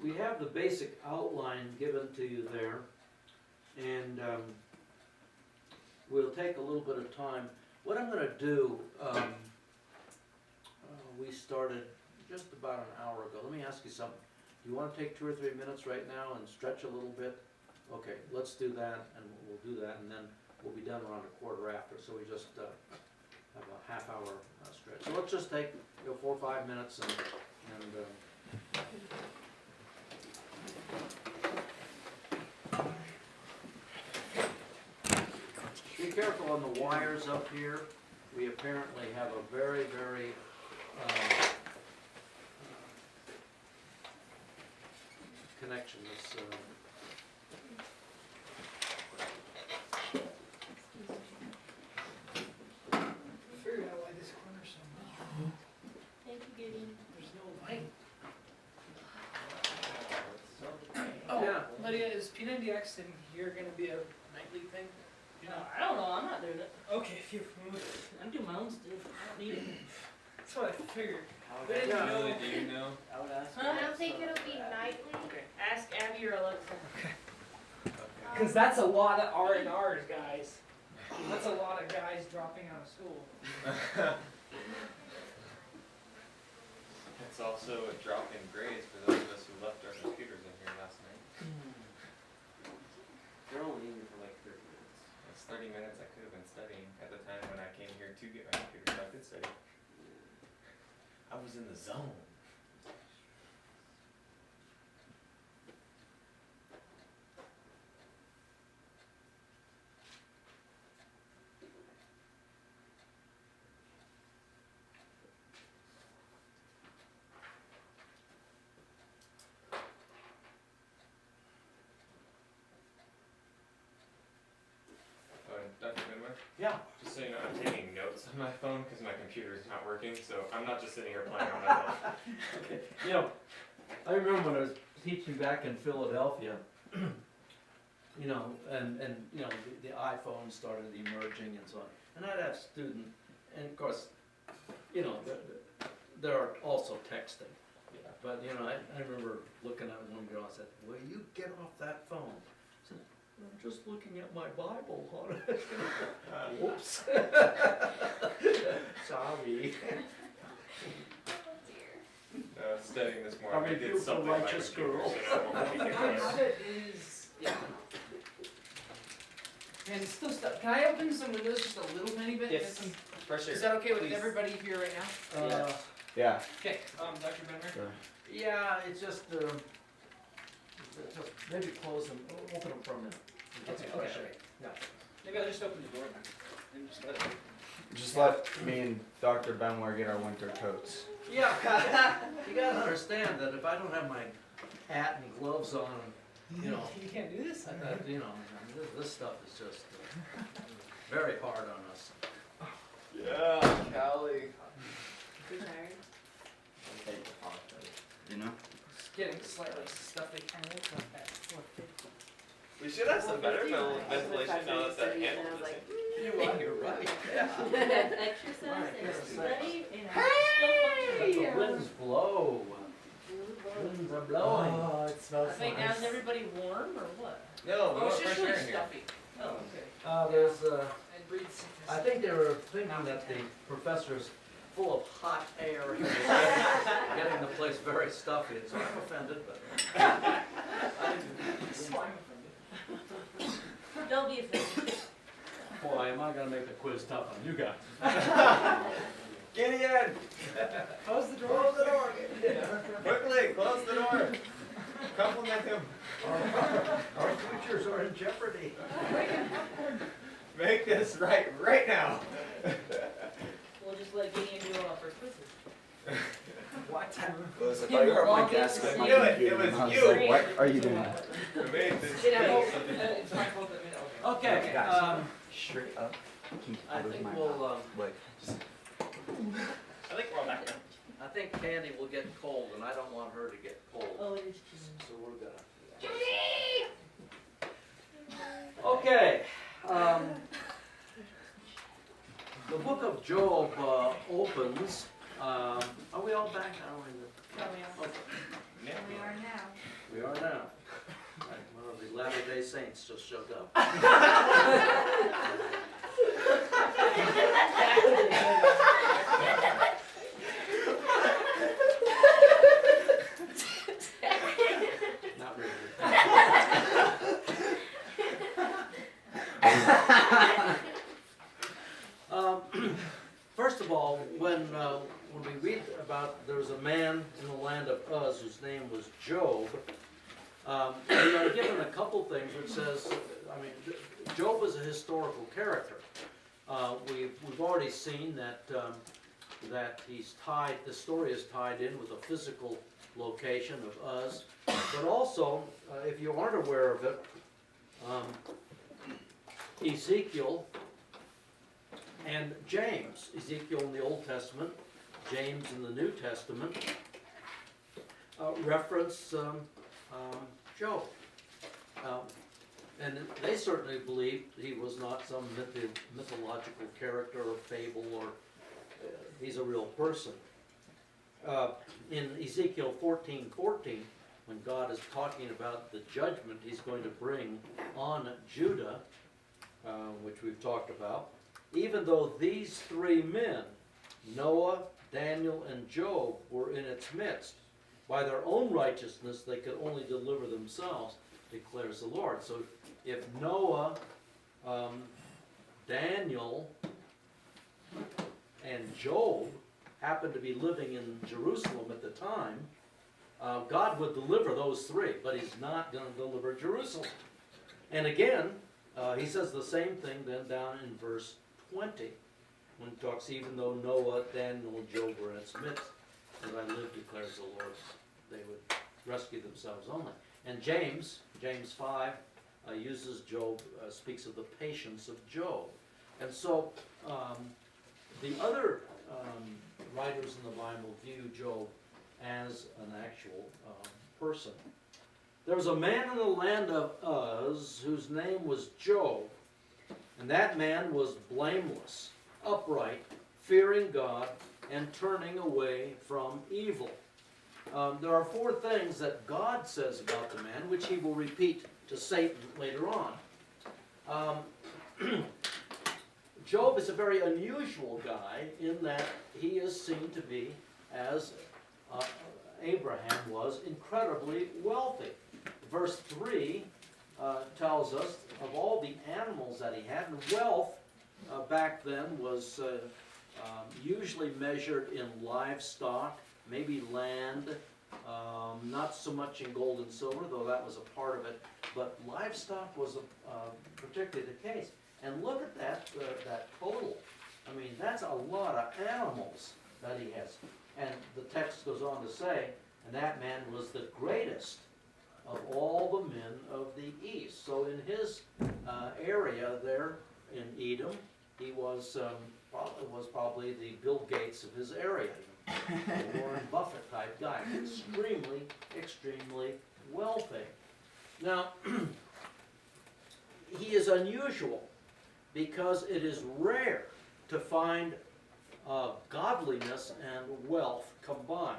We have the basic outline given to you there, and we'll take a little bit of time. What I'm going to do, we started just about an hour ago. Let me ask you something. Do you want to take 2 or 3 minutes right now and stretch a little bit? Okay, let's do that, and we'll do that, and then we'll be done around 1/4 after. So we just have a half-hour stretch. So let's just take 4 or 5 minutes and be careful on the wires up here. We apparently have a very, very connection. This, Figured out why this corner's so narrow. Thank you, Gideon. There's no light. So, Yeah. Lydia, is P90X in here gonna be a nightly thing? You know? I don't know, I'm not doing it. Okay, if you move. I'm doing my own stuff, I don't need it. That's what I figured. How But Yeah. no. do you know? I would ask. Huh? I don't think it'll be nightly. Okay. Ask Abby or Alexa. Cause that's a lot of R&Rs, guys. That's a lot of guys dropping out of school. It's also a drop in grades for those of us who left our computers in here last night. They're only in here for like 30 minutes. It's 30 minutes I could have been studying at the time when I came here to get my computer, so I could study. I was in the zone. Yeah. Just so you know, I'm taking notes on my phone because my computer is not working, so I'm not just sitting here playing on my phone. Okay. You know, I remember when I was teaching back in Philadelphia, you know, and you know, the iPhone started emerging and so on. And I'd have students, and of course, you know, there are also texting. Yeah. But, you know, I remember looking at one girl, I said, will you get off that phone? I said, I'm just looking at my Bible, honey. Whoops. Sorry. Oh dear. Studying this I'm morning, a I did beautiful, something on my righteous computer, girl. so now I won't be The kicking ass. habit is, yeah. And it's still stuff. Can I open some windows just a little tiny bit? Yes. Get some- For sure. Is that okay with Please. everybody here right now? Yeah. Okay, Dr. Benware? Yeah, it's just maybe close them, open them for a minute. Get some Okay, fresh okay. air. Yeah. Maybe I'll just open the door then. And just let it. Just let me and Dr. Benware get our winter coats. Yeah, you gotta understand that if I don't have my hat and gloves on, you know, You can't do this? you know, this stuff is just very hard on us. Yeah, Callie. Too tired? You know? It's getting slightly stuffy. We should have some better ventilation now that the And I animal was is like, Yeah, you're right, yeah. exercise Right, and yes. study and I'm But still the winds blow, functioning. winds are blowing. Oh, it smells I think, now is everybody warm or what? No, we Oh, want it's just fresh really air in here. stuffy. Oh, okay. There's, And breathes. I think they were thinking that the professor's full of hot air, getting the place very stuffy, so I'm offended, but. Don't be offended. Boy, am I gonna make the quiz tough on you guys. Gideon! Close the door. Close the door! Quickly, close the door! Compliment him. Our futures are in jeopardy. Make this right now. We'll just let Gideon do all our first quizzes. What? Liz, I thought you were at my desk. I knew it, it was I was you. like, what are you doing? I made this. It's my fault that we know. Okay, Guys. Straight up. Keep I out of think my we'll, mouth. Like, just I think we're all back now. I think Candy will get cold, and I don't want her to get cold, Oh, it is June. so we're gonna. Okay, the book of Job opens, are we all back now? Oh, yeah. Okay, Yeah. We are now. we are now. Right, one of the Latter-day Saints just showed up. Not really. First of all, when we read about there was a man in the land of Uz whose name was Job, we are given a couple things which says, I mean, Job is a historical character. We've already seen that that he's tied. The story is tied in with a physical location of Uz, but also, if you aren't aware of it, Ezekiel and James, Ezekiel in the Old Testament, James in the New Testament, reference Job. And they certainly believed he was not some mythological character or fable, or he's a real person. In Ezekiel 14:14, when God is talking about the judgment he's going to bring on Judah, which we've talked about, even though these three men, Noah, Daniel, and Job, were in its midst, by their own righteousness they could only deliver themselves, declares the Lord. So if Noah, Daniel, and Job happened to be living in Jerusalem at the time, God would deliver those three, but he's not going to deliver Jerusalem. And again, he says the same thing then down in verse 20, when he talks, even though Noah, Daniel, and Job were in its midst, as I live, declares the Lord, they would rescue themselves only. And James 5, uses Job, speaks of the patience of Job. And so, the other writers in the Bible view Job as an actual person. There was a man in the land of Uz whose name was Job, and that man was blameless, upright, fearing God, and turning away from evil. There are 4 things that God says about the man, which he will repeat to Satan later on. Job is a very unusual guy in that he is seen to be, as Abraham was, incredibly wealthy. Verse 3 tells us of all the animals that he had, and wealth back then was usually measured in livestock, maybe land, not so much in gold and silver, though that was a part of it, but livestock was particularly the case. And look at that total. I mean, that's a lot of animals that he has. And the text goes on to say, and that man was the greatest of all the men of the east. So in his area there in Edom, he was probably the Bill Gates of his area, a Warren Buffett type guy, extremely wealthy. Now, he is unusual because it is rare to find godliness and wealth combined.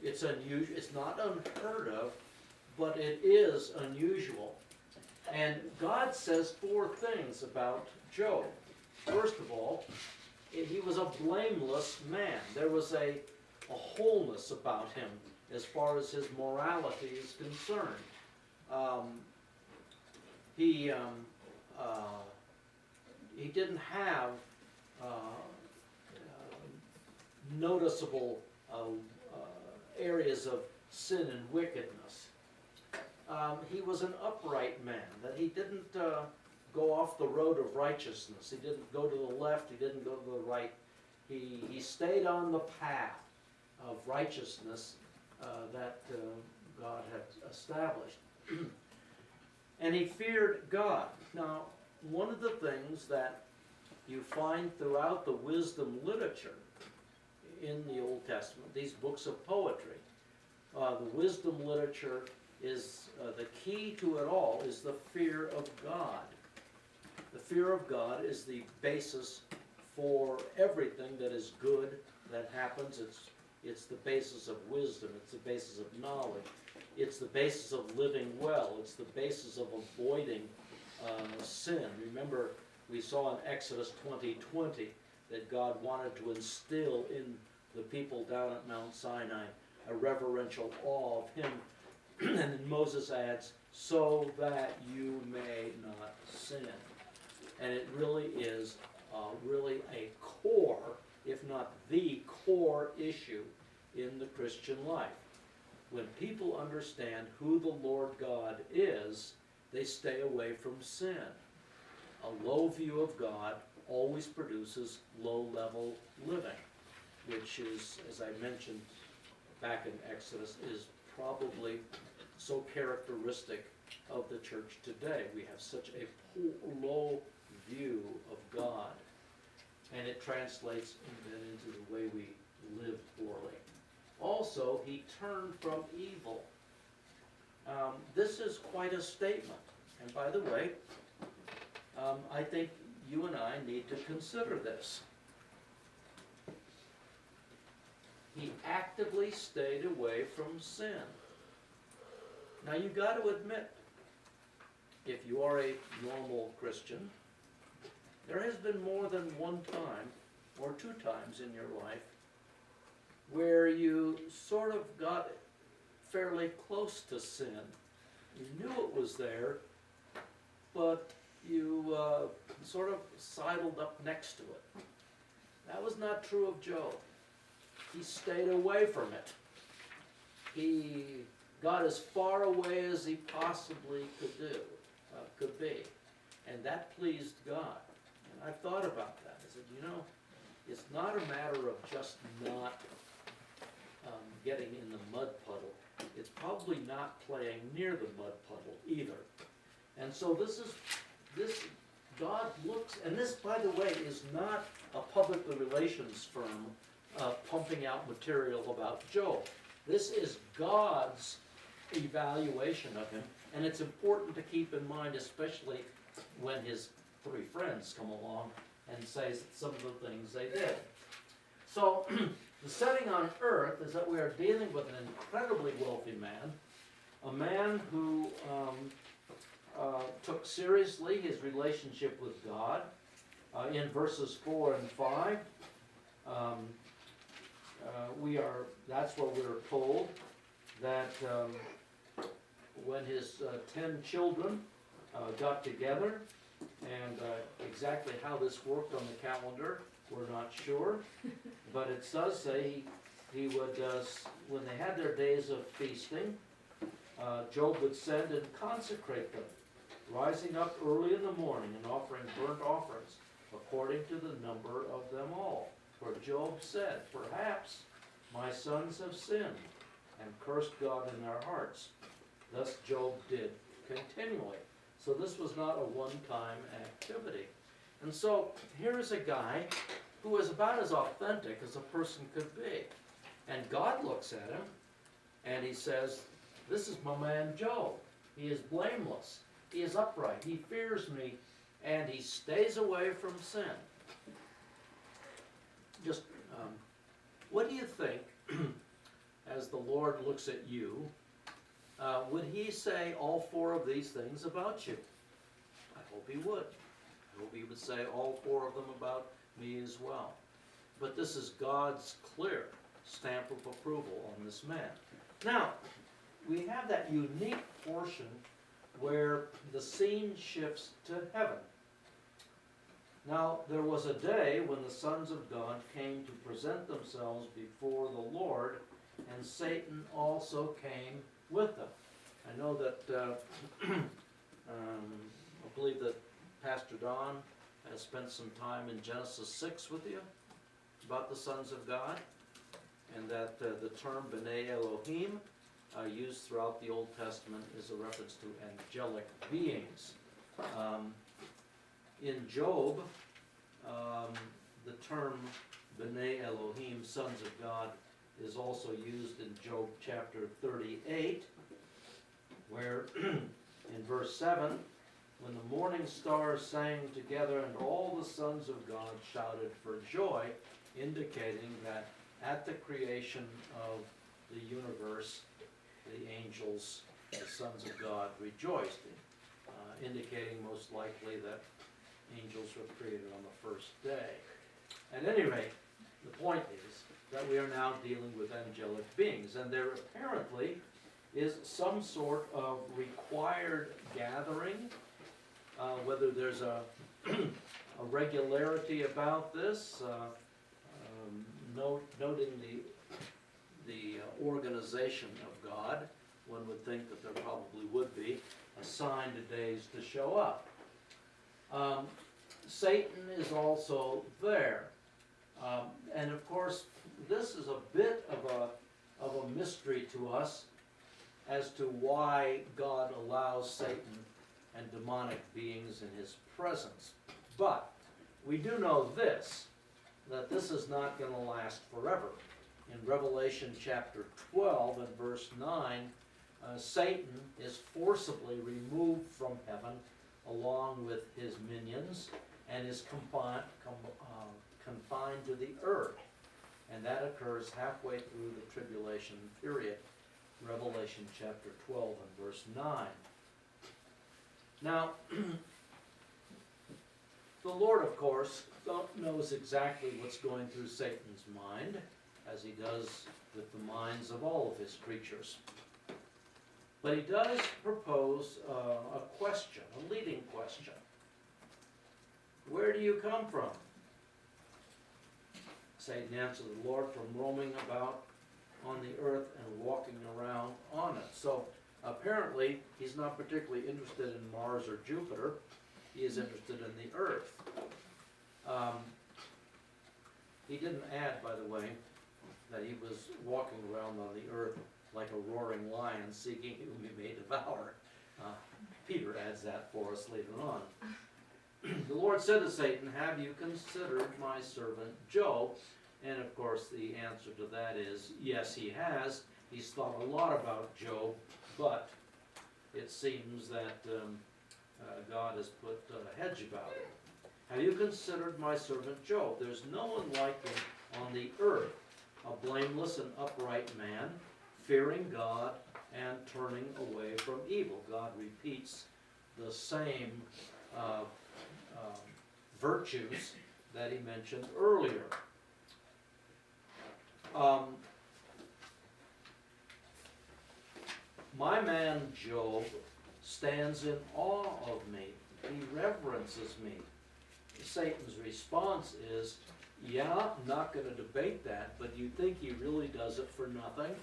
It's unusual. It's not unheard of, but it is unusual. And God says 4 things about Job. First of all, he was a blameless man. There was a wholeness about him as far as his morality is concerned. He didn't have noticeable areas of sin and wickedness. He was an upright man, that he didn't go off the road of righteousness. He didn't go to the left, he didn't go to the right. He stayed on the path of righteousness that God had established. And he feared God. Now, one of the things that you find throughout the wisdom literature in the Old Testament, these books of poetry, the wisdom literature is, the key to it all is the fear of God. The fear of God is the basis for everything that is good that happens. It's the basis of wisdom. It's the basis of knowledge. It's the basis of living well. It's the basis of avoiding sin. Remember, we saw in Exodus 20:20 that God wanted to instill in the people down at Mount Sinai a reverential awe of him. And then Moses adds, so that you may not sin. And it really is really a core, if not the core issue in the Christian life. When people understand who the Lord God is, they stay away from sin. A low view of God always produces low-level living, which is, as I mentioned back in Exodus, is probably so characteristic of the church today. We have such a low view of God, and it translates into the way we live poorly. Also, he turned from evil. This is quite a statement. And by the way, I think you and I need to consider this. He actively stayed away from sin. Now you got to admit, if you are a normal Christian, there has been more than one time or 2 times in your life where you sort of got fairly close to sin. You knew it was there, but you sort of sidled up next to it. That was not true of Job. He stayed away from it. He got as far away as he possibly could be. And that pleased God. And I've thought about that. I said, it's not a matter of just not getting in the mud puddle. It's probably not playing near the mud puddle either. And so this is God looks, and this, by the way, is not a public relations firm pumping out material about Job. This is God's evaluation of him, and it's important to keep in mind, especially when his three friends come along and say some of the things they did. So, the setting on earth is that we are dealing with an incredibly wealthy man, a man who took seriously his relationship with God. In verses 4 and 5, that's what we're told, that when his 10 children got together, and exactly how this worked on the calendar, we're not sure, but it does say he would, when they had their days of feasting, Job would send and consecrate them, rising up early in the morning and offering burnt offerings according to the number of them all. For Job said, perhaps my sons have sinned and cursed God in their hearts. Thus Job did continually. So this was not a one-time activity. And so here's a guy who is about as authentic as a person could be. And God looks at him and he says, this is my man Job. He is blameless. He is upright. He fears me and he stays away from sin. Just, what do you think, as the Lord looks at you, would he say all four of these things about you? I hope he would. I hope he would say all four of them about me as well. But this is God's clear stamp of approval on this man. Now, we have that unique portion where the scene shifts to heaven. Now, there was a day when the sons of God came to present themselves before the Lord, and Satan also came with them. I know that, I believe that Pastor Don has spent some time in Genesis 6 with you about the sons of God, and that the term B'nai Elohim used throughout the Old Testament is a reference to angelic beings. In Job, the term B'nai Elohim, sons of God, is also used in Job chapter 38, where in verse 7, when the morning stars sang together and all the sons of God shouted for joy, indicating that at the creation of the universe, the angels, the sons of God, rejoiced, indicating most likely that angels were created on the first day. At any rate, the point is that we are now dealing with angelic beings, and there apparently is some sort of required gathering, whether there's a regularity about this, noting the organization of God. One would think that there probably would be assigned days to show up. Satan is also there. And of course, this is a bit of a mystery to us as to why God allows Satan and demonic beings in his presence. But we do know this, that this is not going to last forever. In Revelation chapter 12 and verse 9, Satan is forcibly removed from heaven along with his minions and is confined to the earth. And that occurs halfway through the tribulation period. Revelation chapter 12 and verse 9. Now, the Lord, of course, knows exactly what's going through Satan's mind, as he does with the minds of all of his creatures. But he does propose a question, a leading question. Where do you come from? Satan answered the Lord, from roaming about on the earth and walking around on it. So apparently he's not particularly interested in Mars or Jupiter. He is interested in the earth. He didn't add, by the way, that he was walking around on the earth like a roaring lion seeking whom he may devour. Peter adds that for us later on. The Lord said to Satan, have you considered my servant Job? And of course, the answer to that is, yes, he has. He's thought a lot about Job, but it seems that God has put a hedge about it. Have you considered my servant Job? There's no one like him on the earth, a blameless and upright man, fearing God and turning away from evil. God repeats the same virtues that he mentioned earlier. My man Job stands in awe of me. He reverences me. Satan's response is, yeah, I'm not going to debate that, but you think he really does it for nothing?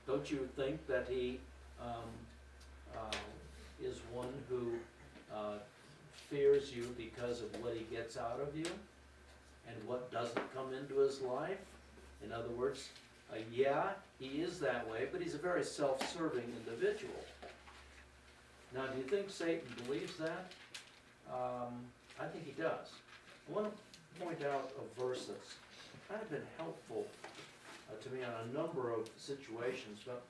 Don't you think that he is one who fears you because of what he gets out of you and what doesn't come into his life? In other words, yeah, he is that way, but he's a very self-serving individual. Now, do you think Satan believes that? I think he does. I want to point out a verse that's kind of been helpful to me on a number of situations, but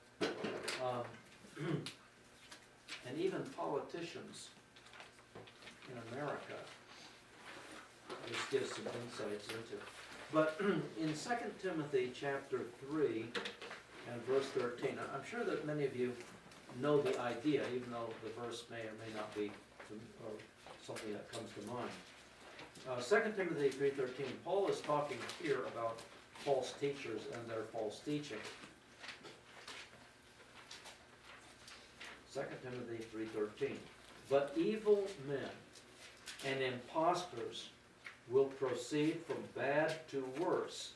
and even politicians in America, this gives some insights into. But in 2 Timothy chapter 3 and verse 13, I'm sure that many of you know the idea, even though the verse may or may not be something that comes to mind. 2 Timothy 3:13, Paul is talking here about false teachers and their false teaching. 2 Timothy 3:13, but evil men and impostors will proceed from bad to worse,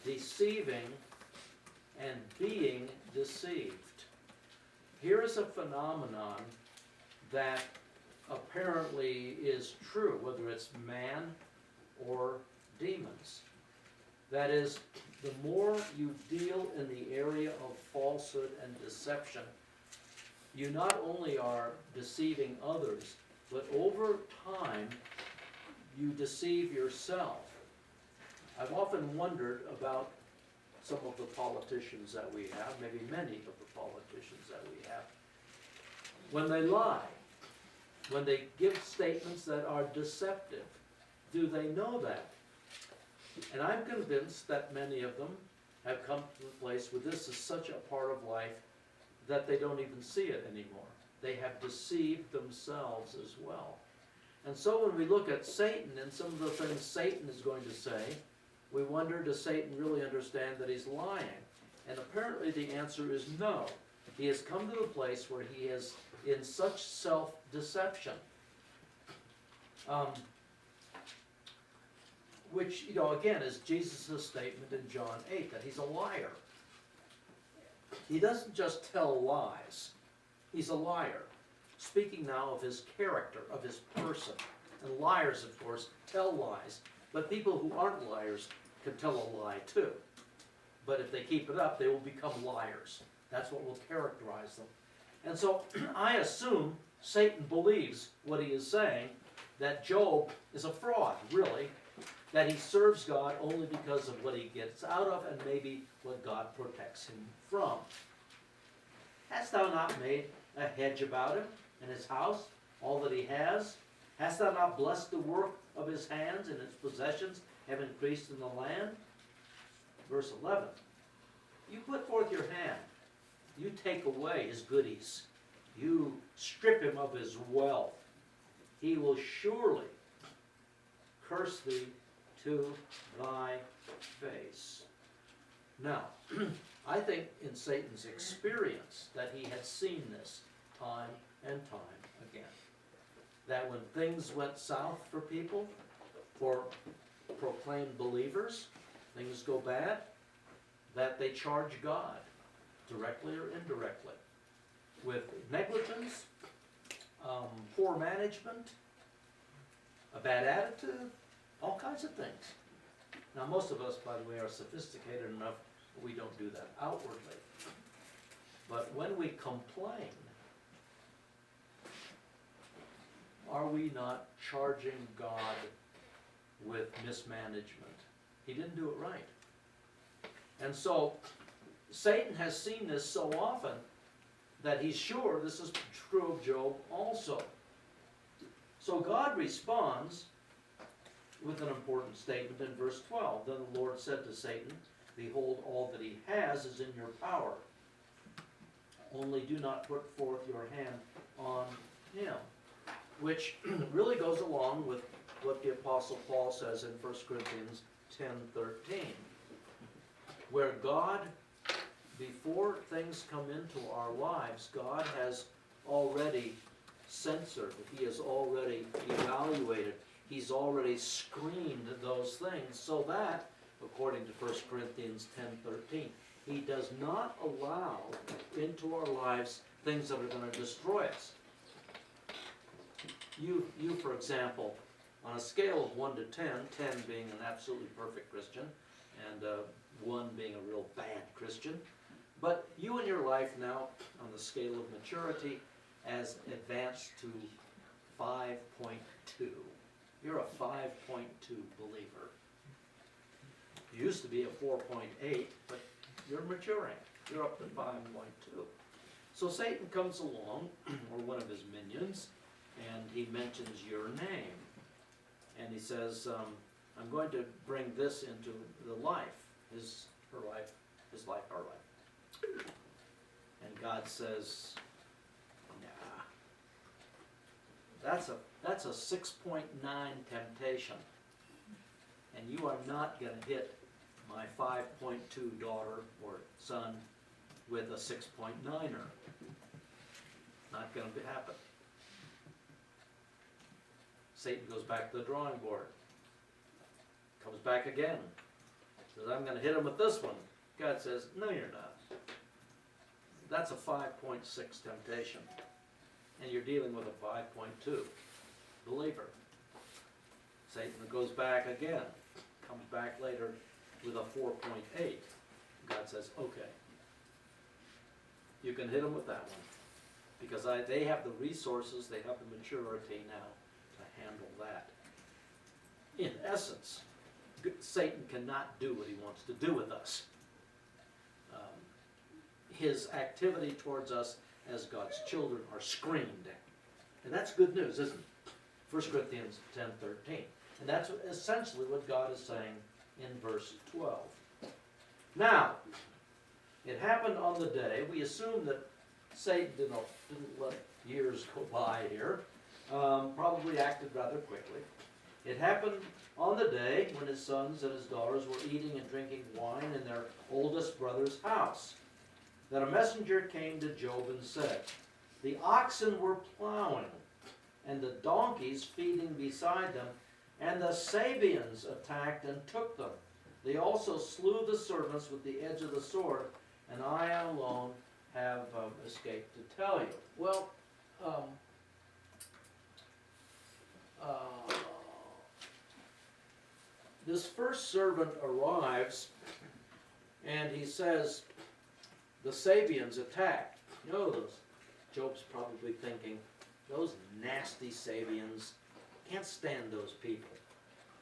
deceiving and being deceived. Here is a phenomenon that apparently is true, whether it's man or demons. That is, the more you deal in the area of falsehood and deception, you not only are deceiving others, but over time, you deceive yourself. I've often wondered about some of the politicians that we have, maybe many of the politicians that we have, when they lie, when they give statements that are deceptive. Do they know that? And I'm convinced that many of them have come to the place where this is such a part of life that they don't even see it anymore. They have deceived themselves as well. And so when we look at Satan and some of the things Satan is going to say, we wonder, does Satan really understand that he's lying? And apparently the answer is no. He has come to the place where he is in such self-deception, which, again, is Jesus' statement in John 8, that he's a liar. He doesn't just tell lies. He's a liar. Speaking now of his character, of his person. And liars, of course, tell lies. But people who aren't liars can tell a lie too. But if they keep it up, they will become liars. That's what will characterize them. And so I assume Satan believes what he is saying, that Job is a fraud, really, that he serves God only because of what he gets out of and maybe what God protects him from. Hast thou not made a hedge about him and his house, all that he has? Hast thou not blessed the work of his hands, and his possessions have increased in the land? Verse 11, you put forth your hand, you take away his goodies, you strip him of his wealth. He will surely curse thee to thy face. Now, I think in Satan's experience that he had seen this time and time again. That when things went south for people, for proclaimed believers, things go bad, that they charge God, directly or indirectly, with negligence, poor management, a bad attitude, all kinds of things. Now, most of us, by the way, are sophisticated enough that we don't do that outwardly. But when we complain, are we not charging God with mismanagement? He didn't do it right. And so Satan has seen this so often that he's sure this is true of Job also. So God responds with an important statement in verse 12. Then the Lord said to Satan, behold, all that he has is in your power. Only do not put forth your hand on him. Which really goes along with what the Apostle Paul says in 1 Corinthians 10:13. Where God, before things come into our lives, God has already censored, He has already evaluated, He's already screened those things so that, according to 1 Corinthians 10:13, He does not allow into our lives things that are going to destroy us. You, for example, on a scale of 1 to 10, 10 being an absolutely perfect Christian, and 1 being a real bad Christian, but you in your life now, on the scale of maturity, has advanced to 5.2. You're a 5.2 believer. You used to be a 4.8, but you're maturing. You're up to 5.2. So Satan comes along, or one of his minions, and he mentions your name. And he says, I'm going to bring this into the life, her life, his life, our life. And God says, nah. That's a 6.9 temptation. And you are not going to hit my 5.2 daughter or son with a 6.9er. Not going to happen. Satan goes back to the drawing board. Comes back again. Says, I'm going to hit him with this one. God says, no, you're not. That's a 5.6 temptation. And you're dealing with a 5.2 believer. Satan goes back again. Comes back later with a 4.8. God says, okay. You can hit him with that one. Because they have the resources, they have the maturity now to handle that. In essence, Satan cannot do what he wants to do with us. His activity towards us as God's children are screened. And that's good news, isn't it? 1 Corinthians 10:13. And that's essentially what God is saying in verse 12. Now, it happened on the day, we assume that Satan didn't let years go by here, probably acted rather quickly. It happened on the day when his sons and his daughters were eating and drinking wine in their oldest brother's house, that a messenger came to Job and said, the oxen were plowing, and the donkeys feeding beside them, and the Sabeans attacked and took them. They also slew the servants with the edge of the sword, and I alone have escaped to tell you. Well, this first servant arrives, and he says, the Sabeans attacked. You know, Job's probably thinking, those nasty Sabeans, can't stand those people.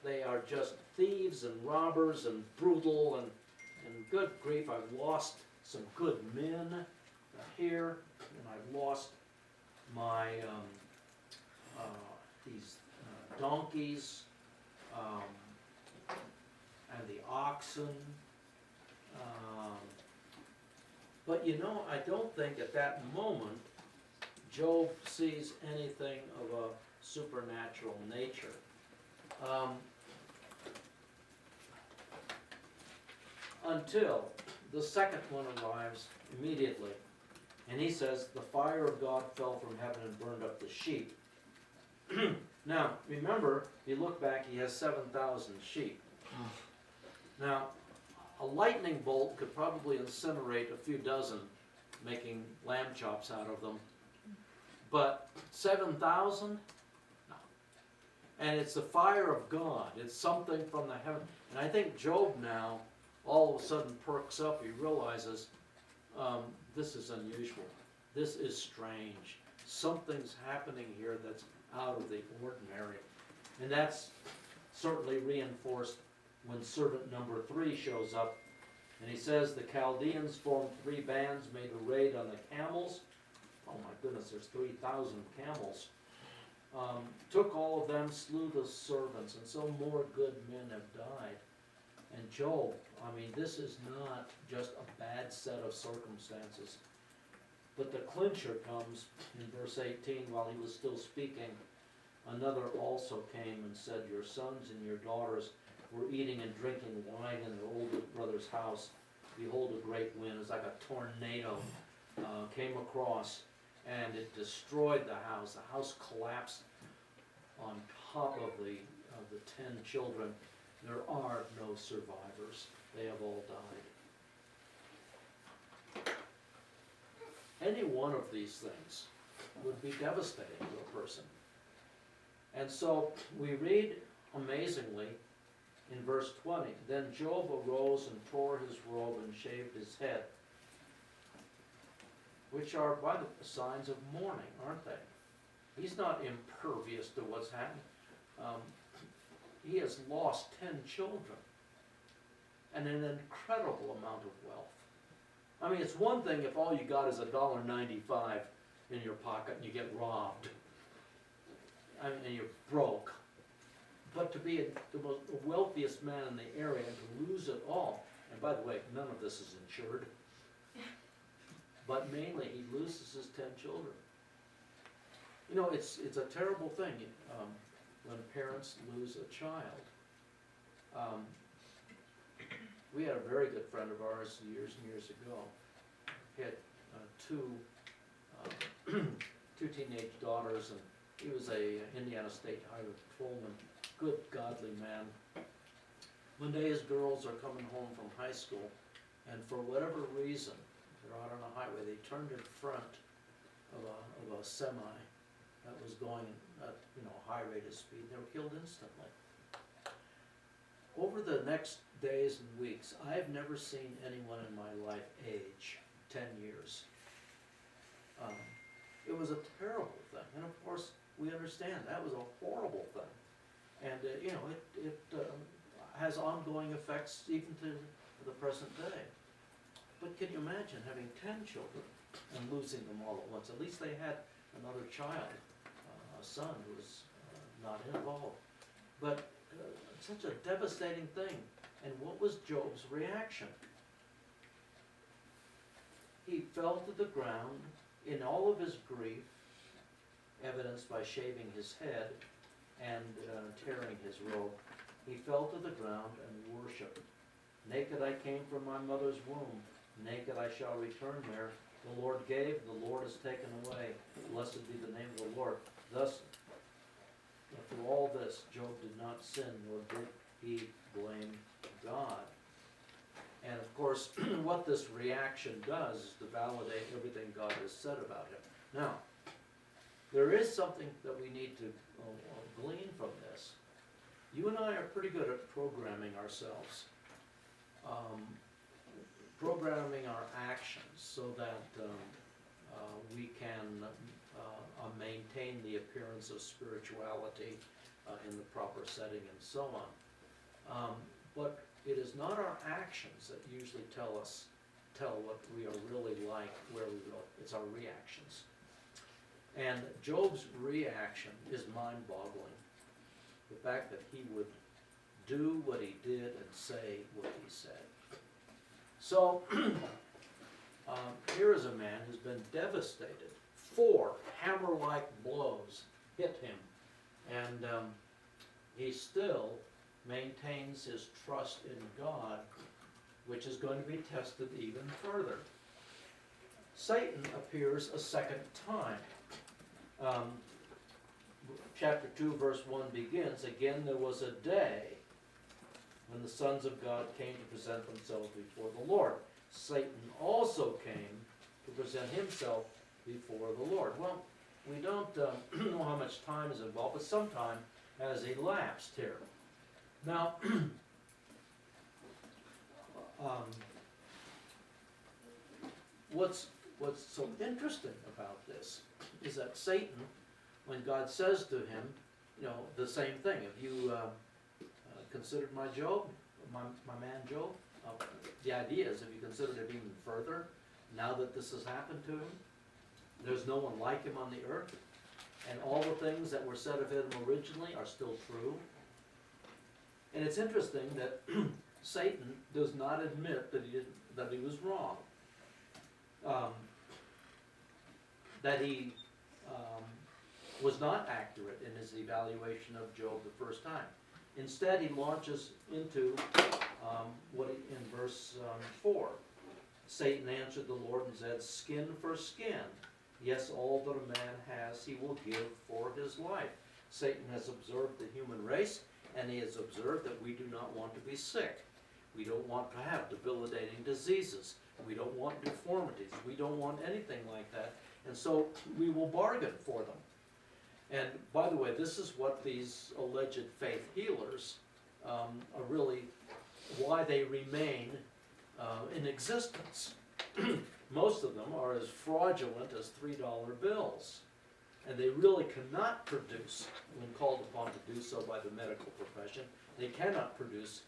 They are just thieves and robbers and brutal, and good grief, I've lost some good men here, and I've lost my these donkeys and the oxen. But you know, I don't think at that moment Job sees anything of a supernatural nature. Until the second one arrives immediately. And he says, the fire of God fell from heaven and burned up the sheep. Now, remember, if you look back, he has 7,000 sheep. Now, a lightning bolt could probably incinerate a few dozen, making lamb chops out of them. But 7,000? No. And it's the fire of God. It's something from the heaven. And I think Job now, all of a sudden perks up. He realizes, this is unusual. This is strange. Something's happening here that's out of the ordinary. And that's certainly reinforced when servant number 3 shows up. And he says, the Chaldeans formed 3 bands, made a raid on the camels. Oh my goodness, there's 3,000 camels. Took all of them, slew the servants, and so more good men have died. And Job, I mean, this is not just a bad set of circumstances. But the clincher comes in verse 18, while he was still speaking, another also came and said, your sons and your daughters were eating and drinking wine in their older brother's house. Behold, a great wind, it was like a tornado, came across, and it destroyed the house. The house collapsed on top of the 10 children. There are no survivors. They have all died. Any one of these things would be devastating to a person. And so we read, amazingly, in verse 20, then Job arose and tore his robe and shaved his head, which are by the signs of mourning, aren't they? He's not impervious to what's happening. He has lost 10 children and an incredible amount of wealth. I mean, it's one thing if all you got is $1.95 in your pocket and you get robbed. I mean, and you're broke. But to be the most wealthiest man in the area and to lose it all, and by the way, none of this is insured, but mainly he loses his 10 children. You know, it's a terrible thing when parents lose a child. We had a very good friend of ours years and years ago. He had two teenage daughters, and he was a Indiana State Highway patrolman, good godly man. One day his girls are coming home from high school, and for whatever reason, they're out on a highway, they turned in front of a semi that was going at high rate of speed. They were killed instantly. Over the next days and weeks, I have never seen anyone in my life age 10 years. It was a terrible thing, and of course we understand that was a horrible thing, and it has ongoing effects even to the present day. But can you imagine having 10 children and losing them all at once? At least they had another child, a son who was not involved. But such a devastating thing. And what was Job's reaction? He fell to the ground in all of his grief, evidenced by shaving his head and tearing his robe. He fell to the ground and worshipped. Naked I came from my mother's womb. Naked I shall return there. The Lord gave, the Lord has taken away. Blessed be the name of the Lord. Thus, through all this, Job did not sin, nor did he blame God. And of course, what this reaction does is to validate everything God has said about him. Now, there is something that we need to glean from this. You and I are pretty good at programming ourselves. Programming our actions so that we can maintain the appearance of spirituality in the proper setting and so on. But it is not our actions that usually tell what we are really like, where we go. It's our reactions. And Job's reaction is mind-boggling. The fact that he would do what he did and say what he said. So, here is a man who's been devastated. 4 hammer-like blows hit him, and he still maintains his trust in God, which is going to be tested even further. Satan appears a second time. Chapter 2, verse 1 begins, again there was a day when the sons of God came to present themselves before the Lord. Satan also came to present himself before the Lord. Well, we don't know how much time is involved, but some time has elapsed here. Now, what's so interesting about this is that Satan when God says to him, you know, the same thing. Have you considered my Job, my man Job? The idea is, have you considered him even further now that this has happened to him? There's no one like him on the earth, and all the things that were said of him originally are still true. And it's interesting that Satan does not admit that he was wrong, that he was not accurate in his evaluation of Job the first time. Instead, he launches into in verse 4. Satan answered the Lord and said, "Skin for skin. Yes, all that a man has he will give for his life." Satan has observed the human race, and he has observed that we do not want to be sick. We don't want to have debilitating diseases. We don't want deformities. We don't want anything like that. And so we will bargain for them. And by the way, this is what these alleged faith healers are really, why they remain in existence. Most of them are as fraudulent as $3 bills. And they really cannot produce, when called upon to do so by the medical profession, they cannot produce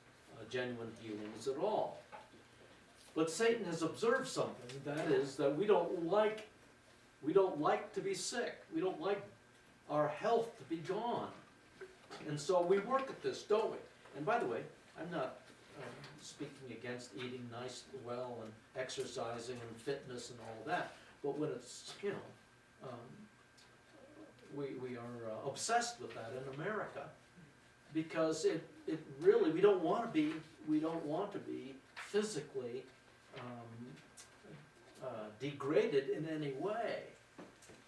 genuine healings at all. But Satan has observed something, that is, that we don't like to be sick. We don't like our health to be gone. And so we work at this, don't we? And by the way, I'm not speaking against eating nice, well, and exercising and fitness and all that. But when it's, you know, we are obsessed with that in America, because it really, we don't want to be physically degraded in any way.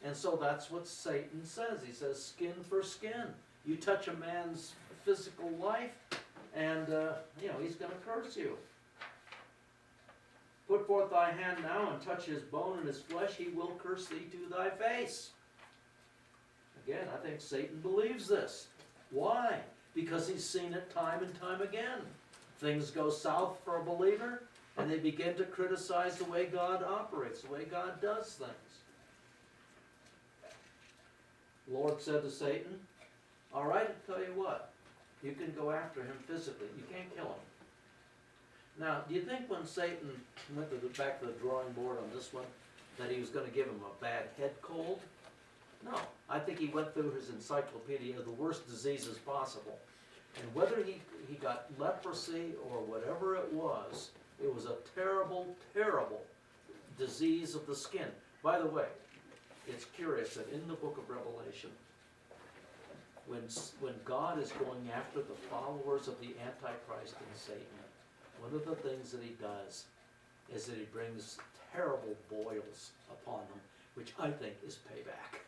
And so that's what Satan says. He says, skin for skin. You touch a man's physical life, and you know, he's going to curse you. Put forth thy hand now and touch his bone and his flesh, he will curse thee to thy face. Again, I think Satan believes this. Why? Because he's seen it time and time again. Things go south for a believer, and they begin to criticize the way God operates, the way God does things. The Lord said to Satan, all right, I'll tell you what, you can go after him physically. You can't kill him. Now, do you think when Satan went back to the drawing board on this one, that he was going to give him a bad head cold? No. I think he went through his encyclopedia of the worst diseases possible. And whether he got leprosy or whatever it was a terrible, terrible disease of the skin. By the way, it's curious that in the book of Revelation, when God is going after the followers of the Antichrist and Satan, one of the things that he does is that he brings terrible boils upon them, which I think is payback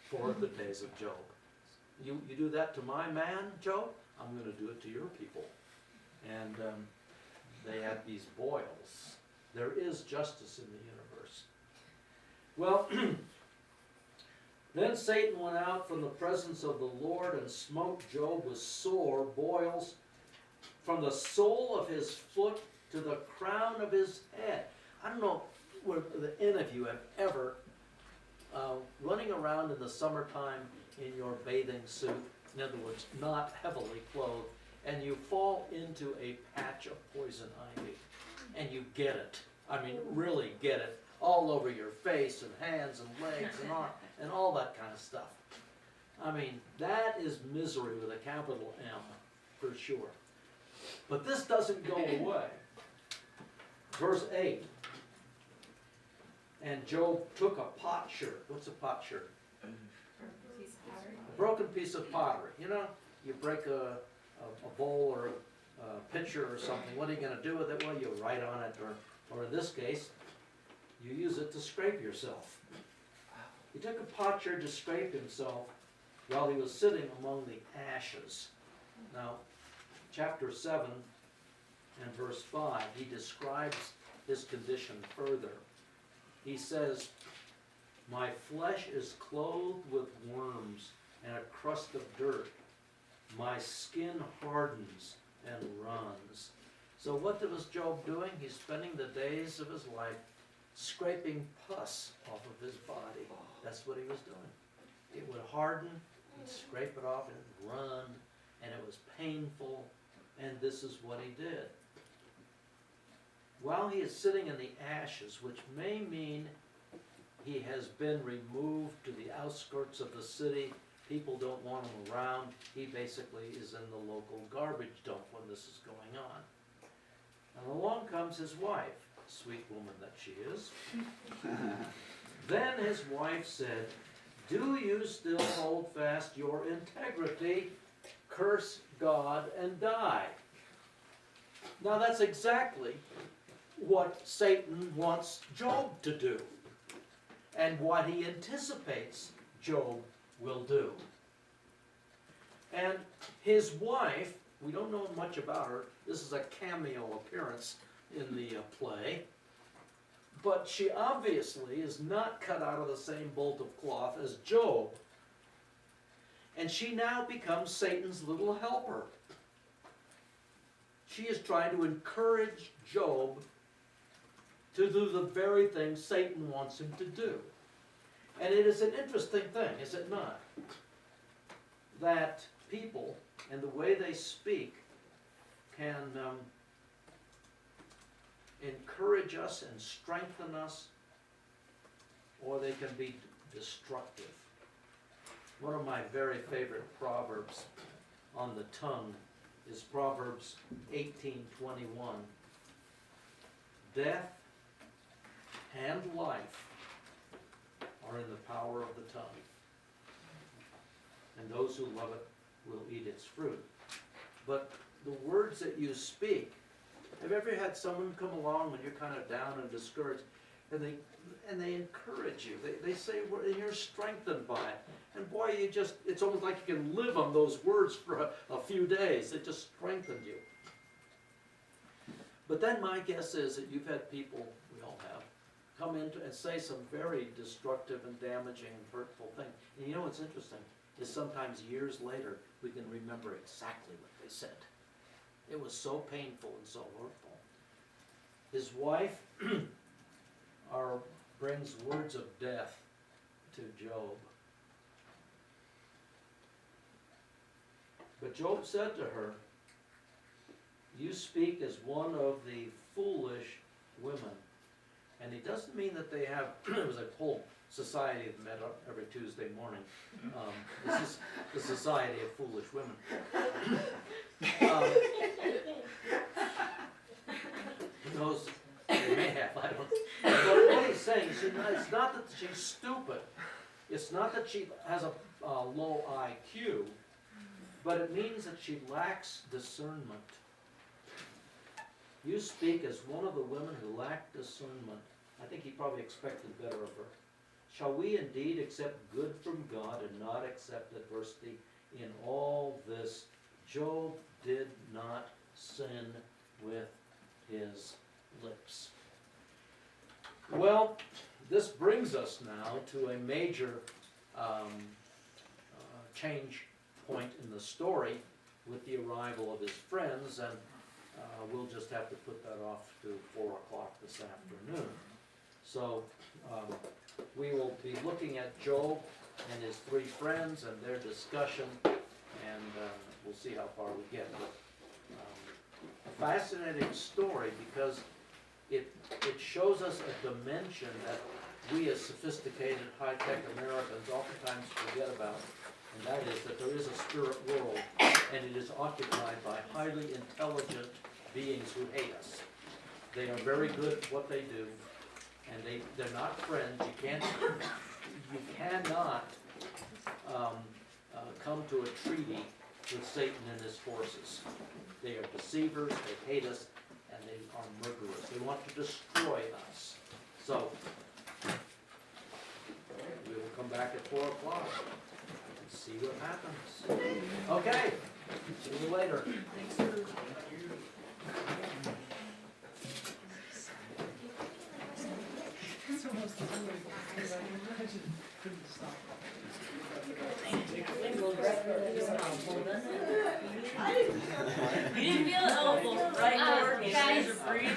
for the days of Job. You do that to my man, Job, I'm going to do it to your people. And they had these boils. There is justice in the universe. Well, then Satan went out from the presence of the Lord and smote Job with sore boils from the sole of his foot to the crown of his head. I don't know whether any of you have ever running around in the summertime in your bathing suit, in other words, not heavily clothed, and you fall into a patch of poison ivy, and you get it. I mean, really get it all over your face and hands and legs and arm and all that kind of stuff. I mean, that is misery with a capital M, for sure. But this doesn't go away. Verse 8. And Job took a potsherd. What's a potsherd? A broken piece of pottery. You know, you break a bowl or a pitcher or something. What are you going to do with it? Well, you write on it, or in this case, you use it to scrape yourself. He took a potsherd to scrape himself while he was sitting among the ashes. Now, chapter 7 and verse 5, he describes his condition further. He says, my flesh is clothed with worms and a crust of dirt. My skin hardens and runs. So what was Job doing? He's spending the days of his life scraping pus off of his body. That's what he was doing. it would harden, he'd scrape it off and it'd run, and it was painful, and this is what he did. While he is sitting in the ashes, which may mean he has been removed to the outskirts of the city, people don't want him around, he basically is in the local garbage dump when this is going on. And along comes his wife, sweet woman that she is. Then his wife said, "Do you still hold fast your integrity? Curse God and die." Now that's exactly what Satan wants Job to do, and what he anticipates Job will do. And his wife, we don't know much about her, this is a cameo appearance in the play, but she obviously is not cut out of the same bolt of cloth as Job, and she now becomes Satan's little helper. She is trying to encourage Job to do the very thing Satan wants him to do. And it is an interesting thing, is it not? That people and the way they speak can encourage us and strengthen us, or they can be destructive. One of my very favorite proverbs on the tongue is Proverbs 18:21. Death and life are in the power of the tongue, and those who love it will eat its fruit. But the words that you speak, have you ever had someone come along when you're kind of down and discouraged, and they encourage you, they say, and you're strengthened by it, and boy, it's almost like you can live on those words for a few days. It just strengthened you. But then my guess is that you've had people, we all have, come in and say some very destructive and damaging and hurtful things. And you know what's interesting is sometimes years later we can remember exactly what they said. It was so painful and so hurtful. His wife brings words of death to Job. But Job said to her, "You speak as one of the foolish women." And he doesn't mean that they have, it was a whole society that met up every Tuesday morning. This is the Society of Foolish Women. Who knows, they may have, I don't know. But what he's saying is, it's not that she's stupid. It's not that she has a low IQ, but it means that she lacks discernment. You speak as one of the women who lack discernment. I think he probably expected better of her. Shall we indeed accept good from God and not accept adversity? In all this, Job did not sin with his lips. Well, this brings us now to a major change point in the story with the arrival of his friends, and we'll just have to put that off to 4 o'clock this afternoon. So we will be looking at Job and his 3 friends and their discussion, and we'll see how far we get. A fascinating story because it shows us a dimension that we as sophisticated high-tech Americans oftentimes forget about, and that is that there is a spirit world, and it is occupied by highly intelligent beings who hate us. They are very good at what they do, and they're not friends. You cannot come to a treaty with Satan and his forces. They are deceivers, they hate us, and they are murderers. They want to destroy us. So, we will come back at 4 o'clock and see what happens. Okay, see you later. You didn't feel the elbow, right, George? You guys Guys. are free.